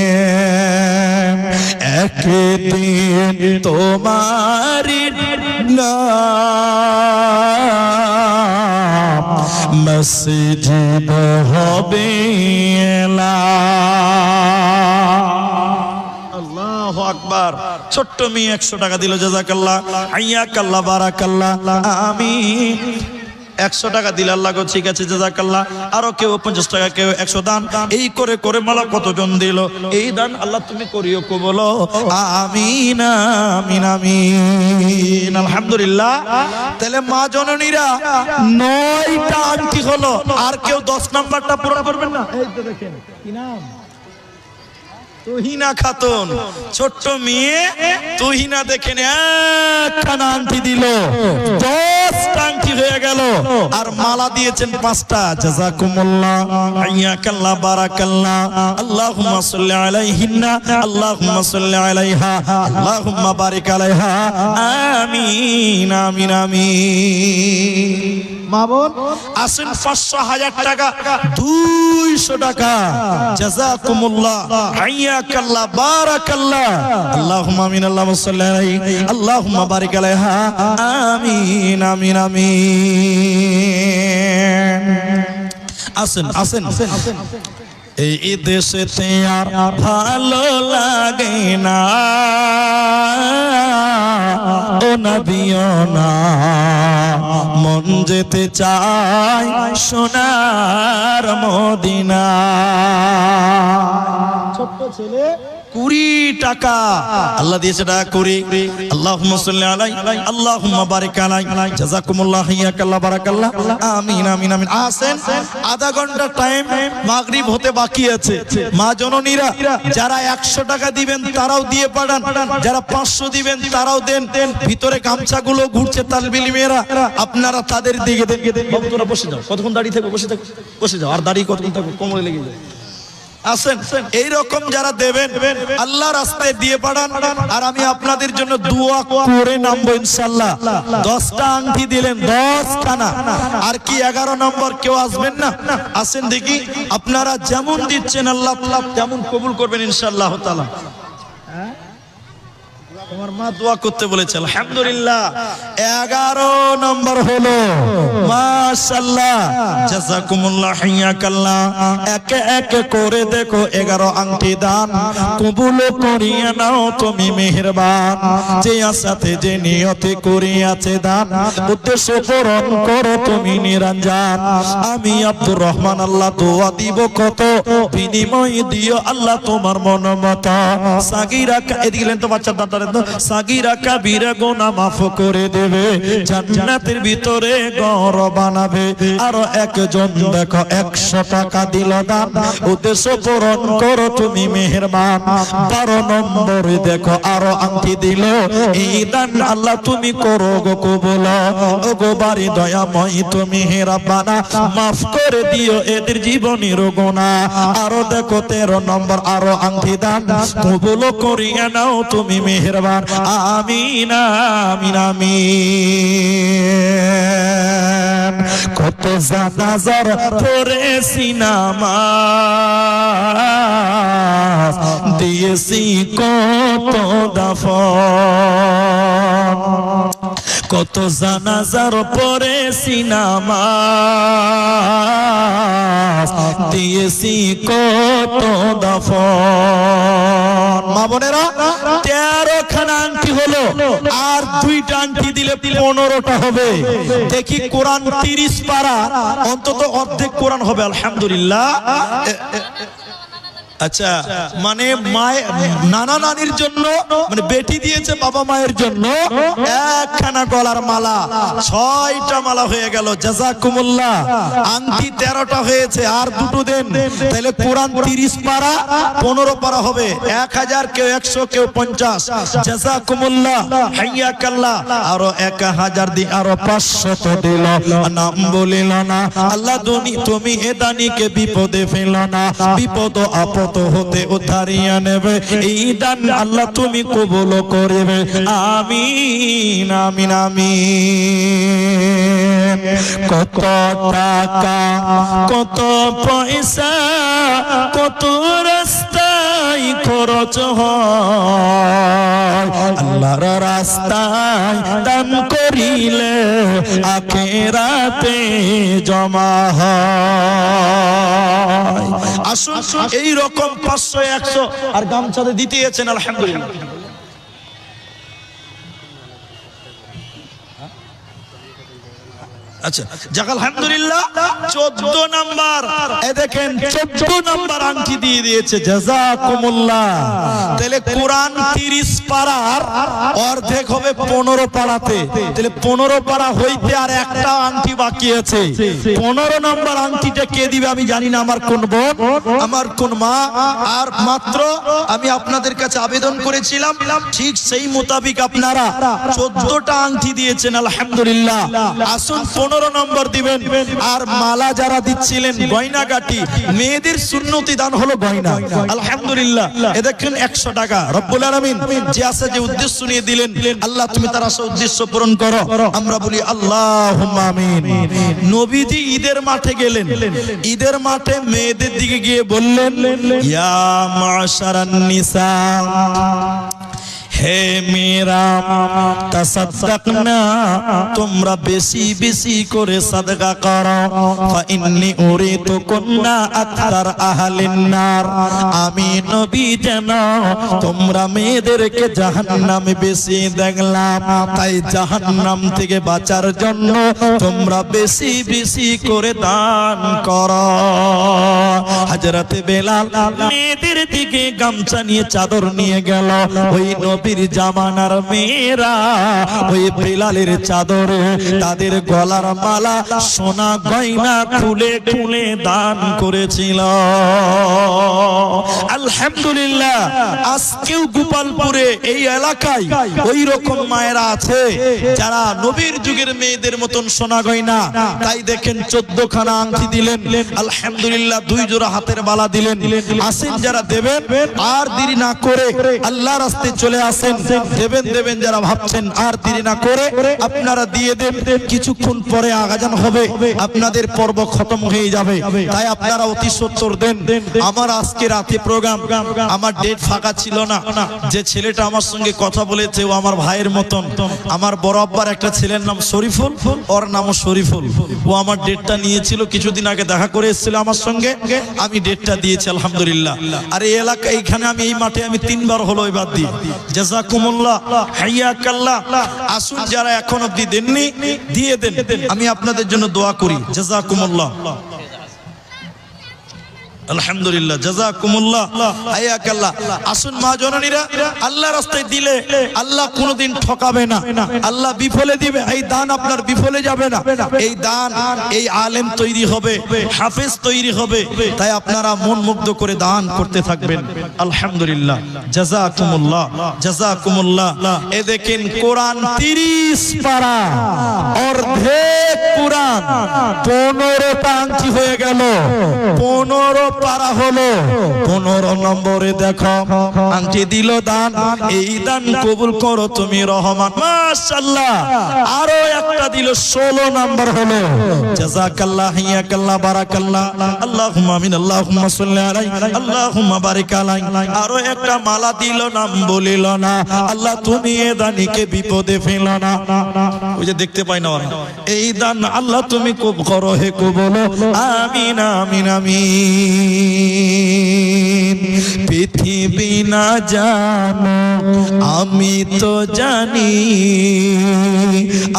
একদিন তোমারি নাম মসজিদ হবে আল্লাহু আকবার। ছোট্ট মেয়ে 100 টাকা দিল, জাযাকাল্লাহ হাইয়াকাল্লাহ বারাকাল্লাহ আমিন। 100 টাকা দিল, আল্লাহ গো ঠিক আছে জাযাকাল্লাহ। আরো কেউ 50 টাকা, কেউ 100 দান, এই করে করে মালা কতজন দিল, এই দান আল্লাহ তুমি করিও কবুল, আমিন আমিন আমিন। আলহামদুলিল্লাহ। তাহলে মা জননীরা 9টা আংটি হলো, আর কেউ 10 নাম্বারটা পূরণ করবেন না? এই তো দেখেন কি নাম, তুহিনা খাতুন, ছোট্ট মেয়ে তুহিনা, দেখেন একখানা আংটি দিল, 10টা আংটি হয়ে গেল, আর মালা দিয়েছেন 5টা। জাযাকুমুল্লাহ হাইয়াকাল্লাহ বারাকাল্লাহ। আল্লাহুম্মা সাল্লি আলাইহিন্না, আল্লাহুম্মা সাল্লি আলাইহা, আল্লাহুম্মা বারিক আলাইহা, আমিন আমিন আমিন। মা বোন আসেন, 500 1000 টাকা, 200 টাকা, জাযাকুমুল্লাহ হাইয়াকাল্লাহ বারাকাল্লাহ, আল্লাহুম্মা আমিন, আল্লাহুম্মা সাল্লি আলাইহি, আল্লাহুম্মা বারিক আলাইহা, আমিন আমিন আমিন। আসেন আসেন, এই দেশেতে আর ভালো লাগে না, ও নবীও না, মন যেতে চায় সোনার মদিনা। ছোট্ট ছেলে 20 টাকা আল্লাহ দিয়েছে, টাকা 20। আল্লাহুম্মা সাল্লি আলাইহি, আল্লাহুম্মা বারিক আলাইহি, জাযাকুমুল্লাহ হাইয়াকাল্লাহ বারাকাল্লাহ, আমিন আমিন আমিন। আসেন, আধা ঘন্টা টাইম, মাগরিব হতে বাকি আছে। মা জননীরা যারা 100 টাকা দিবেন তারাও দিয়ে পাঠান, যারা 500 দিবেন তারাও দেন। ভিতরে গামছাগুলো ঘুরছে তালবিলি মেয়েরা, আপনারা তাদের দিকে দেন। বাবু তোরা বসে যাও, কতক্ষণ দাঁড়িয়ে থাকো, বসে থাকো, বসে যাও, আর দাঁড়িয়ে কতক্ষণ থাকো, কোমরে লেগে যায়। আসেন, এইরকম যারা দেবেন আল্লাহ রাস্তায় দিয়ে পাঠান, আর আমি আপনাদের জন্য দোয়া করে নামবো ইনশাআল্লাহ। 10টা আংটি দিলেন, 10 খানা, আর কি 11 নম্বর কেউ আসবেন না? আসেন দেখি, আপনারা যেমন দিচ্ছেন আল্লাহ তাআলা তেমন কবুল করবেন ইনশাআল্লাহ তাআলা। তোমার মা দোয়া করতে বলেছে, আলহামদুলিল্লাহ। 11 নম্বর হলো, মাশাআল্লাহ, জাযাকুমুল্লাহ হাইয়াকাল্লাহ। একে একে করে দেখো 11 আংটি দান কবুল করিয়া নাও তুমি মেহেরবান। যে আশাতে যে নিয়তে করিয়াছে দান, উদ্দেশ্য পূরণ করো তুমি নিরঞ্জন। আমি আব্দুর রহমান আল্লাহ দোয়া দিব কত, বিনিময় দিও আল্লাহ তোমার মন মতো। সাগীরা, এদিকে তো বাচ্চা দাঁড়ান, সাগীরা কাবীরা গুনাহ মাফ করে দেবে, জান্নাতের ভিতরে ঘর বানাবে। আর একজন দেখো 100 টাকা দিল দান, উদ্দেশ্য পূরণ করো তুমি মেহেরবান। 12 নম্বরে দেখো আরো আংটি দিল, এই দান আল্লাহ তুমি করো গো কবুল। ও গো বাড়ি দয়াময় তুমি হে রাব্বানা, মাফ করে দিও এদের জীবনের গুনাহ। আরো দেখো 13 নম্বর আরো আংটি দান কবুল করিয়া নাও তুমি মেহেরবান, আমিন আমিন আমিন। কত জানাজার পড়েছি নামাজ, দিয়েছি কত দাফন, কত জানাজার পড়েছি নামাজ, দিয়েছি কত দাফন। মা বোনেরা 13 খানা আংটি হলো, আর 2টা আংটি দিলে 15টা হবে। দেখি কোরআন 30 পারা, অন্তত অর্ধেক কোরআন হবে। আলহামদুলিল্লাহ। আচ্ছা, মানে মায়ের নানা নানির জন্য, মানে বেটি দিয়েছে বাবা মায়ের জন্য একখানা গলার মালা, 6টা মালা হয়ে গেল। জাযাকুমুল্লাহ। আংটি 13টা হয়েছে, আর দুটো দেন, তাহলে কোরআন 30 পারা 15 পারা হবে। 1000, কেউ 100, কেউ 50। জাযাকুমুল্লাহ, হাইয়াকাল্লাহ। আরো 1000 দি, আরো 500 তো দিল, নাম বলিল না। আল্লাহ তুমি এ দানিকে বিপদে ফেলো না, বিপদ আপদ হতে উদ্ধারিয়া নেবে। এই দান আল্লাহ তুমি কবুল করবে। আমিন আমিন আমিন। কত টাকা, কত পয়সা, কত রাস্তায় খরচ হয়, আল্লাহর রাস্তায় দান করিলে আখিরাতে জমা হয়। আসুন এই রকম 500, 100 আর গামছাতে দিতেছেন, আলহামদুলিল্লাহ। আচ্ছা যাক, আলহামদুলিল্লাহ। 14 নাম্বার, এই দেখেন 14 নাম্বার আংটি দিয়ে দিয়েছে। জাযাকুমুল্লাহ। তাহলে কোরআন 30 পারার অর্ধেক হবে 15 পারাতে, তাহলে 15 পারা হইতে আর একটা আংটি বাকি আছে। 15 নাম্বার আংটিটা কে দিবে আমি জানি না, আমার কোন বোন, আমার কোন মা। আর মাত্র আমি আপনাদের কাছে আবেদন করেছিলাম, ঠিক সেই মোতাবিক আপনারা 14টা আংটি দিয়েছেন, আলহামদুলিল্লাহ। আসুন 15 নম্বর দিবেন। আর মালা যারা দিচ্ছিলেন, গয়না গাটি, মেয়েদের সুন্নতি দান হলো গয়না, আলহামদুলিল্লাহ। এ দেখেন 100 টাকা। রব্বুল আলামিন যে আছে, যে উদ্দেশ্য নিয়ে দিলেন, আল্লাহ তুমি তার আশা উদ্দেশ্য পূরণ করো। আমরা বলি আল্লাহুম্মা আমিন। নবীজি ঈদের মাঠে গেলেন, ঈদের মাঠে মেয়েদের দিকে গিয়ে বললেন, ইয়া মাশারান নিসা, হে মেয়েরা, তাসাদদাকনা, তোমরা বেশি বেশি করে সাদকা করো। ফা ইন্নী উরিতু কুন্না আকতার আহলিন নার, আমি নবী যেন তোমরা মেয়েদেরকে জাহান্নামে বেশি দেখলাম, তাই জাহান্নাম থেকে বাঁচার জন্য তোমরা বেশি বেশি করে দান করো। হযরতে বেলাল মেয়েদের দিকে গামছা নিয়ে, চাদর নিয়ে গেল। ওই নবীর জামানার মেয়েরা ওই বেলালের চাদরে তাদের গলার মালা, সোনা গয়না খুলে খুলে দান করেছিল, আলহামদুলিল্লাহ। আজকেও গোপালপুরে এই এলাকায় ওই রকম মায়েরা আছে যারা নবীর যুগের মেয়েদের মতন সোনা গয়না, তাই দেখেন 14 খানা আংটি দিলেন, আলহামদুলিল্লাহ। 2 জোড়া হাতের বালা দিলেন। আসেন যারা দেবেন, আর দেরি না করে আল্লাহর রাস্তায় চলে আসেন, দেবেন দেবেন যারা ভাবছেন, আর দেরি না করে আপনারা দিয়ে দেন। কিছুক্ষণ পরে আজান হবে, আপনাদের পর্ব খতম হয়ে যাবে, তাই আপনারা অতি সত্বর দেন। আমার আজকে রাতে প্রোগ্রাম, আমার ডেট ফাঁকা ছিল না। যে ছেলেটা আমার সঙ্গে কথা বলেছে, ও আমার ভাইয়ের মতন। আমার বড় আব্বার একটা ছেলের নাম শরীফুল, ওর নামও শরীফুল। ও আমার ডেটটা নিয়েছিল, কিছুদিন আগে দেখা করে এসেছিল আমার সঙ্গে, আমি ডেটটা দিয়েছি, আলহামদুলিল্লাহ। আর এই এলাকা, এইখানে আমি এই মাঠে আমি 3 বার হলো এবার দিই। জাযাকুমুল্লাহ, হাইয়াকাল্লাহ। আসুন যারা এখন অবধি দেননি, দিয়ে দেন, আমি আপনাদের জন্য দোয়া করি। জাযাকুমুল্লাহ, আলহামদুলিল্লাহ, জাযাকুমুল্লাহ, হায়াকাল্লাহ। আসুন মা জননীরা, আল্লাহ রাস্তায় দিলে আল্লাহ কোনোদিন ঠকাবে না, আল্লাহ বিফলে দিবে। এই দান আপনার বিফলে যাবে না। এই দান, এই আলেম তৈরি হবে, হাফেজ তৈরি হবে, তাই আপনারা মন মুগ্ধ করে দান করতে থাকবেন, আলহামদুলিল্লাহ। জাযাকুমুল্লাহ, জাযাকুমুল্লাহ। এ দেখেন কোরআন 30 পারা, অর্ধেক কোরআন 15টা আংটি হয়ে গেল। 15 পারা হলো। 15 নম্বরে দেখো আংটি দিল দান। এই দান কবুল করো তুমি রহমান, মাশাআল্লাহ। আরো একটা দিল, 16 নম্বর হলো। জাযাকাল্লাহ, হিয়াকাল্লাহ, বারাকাল্লাহ, আল্লাহুম্মা আমিন, আল্লাহুম্মা সাল্লি আলাইহি, আল্লাহুম্মা বারিক আলাইহি। আরো একটা মালা দিল, নাম বলিল না। আল্লাহ তুমি এ দানিকে বিপদে ফেলো না। ওই যে দেখতে পাই না, এই দান আল্লাহ তুমি কবুল করো, হে কবুল, আমিন আমিন আমিন। পৃথিবী না জানো, আমি তো জানি,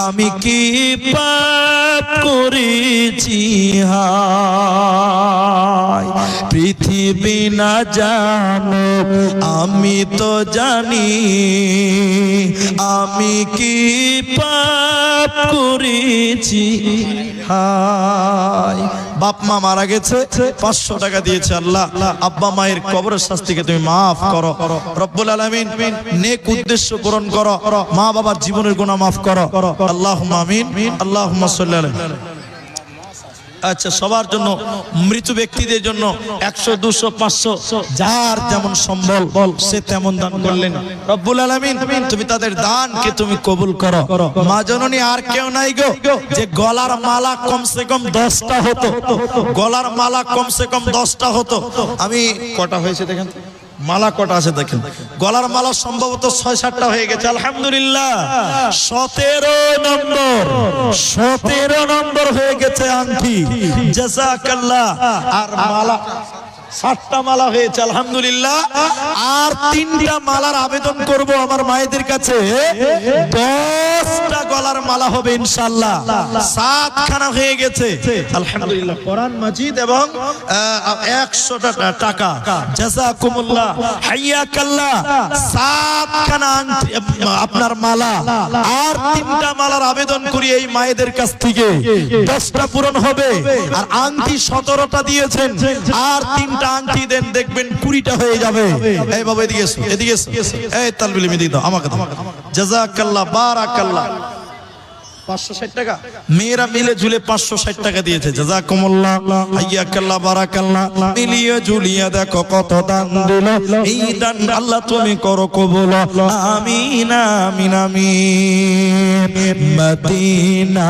আমি কি পাপ করেছি। হায় পৃথিবী বুঝিবি না জানো, আমি তো জানি আমি কি পাপ করেছি। হায়, বাপ মা মারা গেছে, 500 টাকা দিয়েছে, আল্লাহ আব্বা মায়ের কবরের শাস্তিকে তুমি মাফ করো রব্বুল আলামিন, নেক উদ্দেশ্য পূরণ করো, মা বাবার জীবনের গুনাহ মাফ করো, আল্লাহুম্মা আমিন, আল্লাহুম্মা সাল্লি আলাইহি। আচ্ছা, সবার জন্য, মৃত ব্যক্তিদের জন্য 100, 200, 500 যার যেমন সম্বল সে তেমন দান করলেন রব্বুল আলামিন। তুমি তাদের দানকে তুমি কবুল করো। মা জননী আর কেউ নাই গো, যে গলার মালা কমসে কম 10টা হতো, গলার মালা কমসে কম 10টা হতো। আমি কটা হয়েছে দেখেন, মালা কটা আছে দেখেন, গলার মালা সম্ভবত 6-7টা হয়ে গেছে, আলহামদুলিল্লাহ। 17 নম্বর হয়ে গেছে আংটি, জাযাকাল্লাহ। আর মালা 7টা মালা হয়েছে, আলহামদুলিল্লাহ। আর 3টা মালার আবেদন করব আমার মায়েদের কাছে, 10টা গলার মালা হবে ইনশাআল্লাহ। 7খানা হয়ে গেছে, আলহামদুলিল্লাহ। কোরআন মাজিদ এবং 100 টাকা, জাযাকুমুল্লাহ, হাইয়াকাল্লাহ। 7খানা আপনার মালা আর 3টা মালার আবেদন করি এই মায়েদের কাছ থেকে, 10টা পূরণ হবে। আর আংটি 17টা দিয়েছেন, আর 3টা আংটি দেন, দেখবেন 20টা হয়ে যাবে। এই বাবা এদিকে এসো, এদিকে এসো, এই তালবিল এদিকে দাও, আমাকে দাও। জাযাকাল্লাহ, বারাকাল্লাহ। 560 টাকা মেয়েরা মিলে ঝুলে 560 টাকা দিয়েছে, জাযাকুমুল্লাহ, হাইয়াকাল্লাহ, বারাকাল্লাহ। মিলিয়ে ঝুলিয়ে দেখো কত দান দিল, এই দান আল্লাহ তুমি করো কবুল, আমিন আমিন আমিন। মদিনা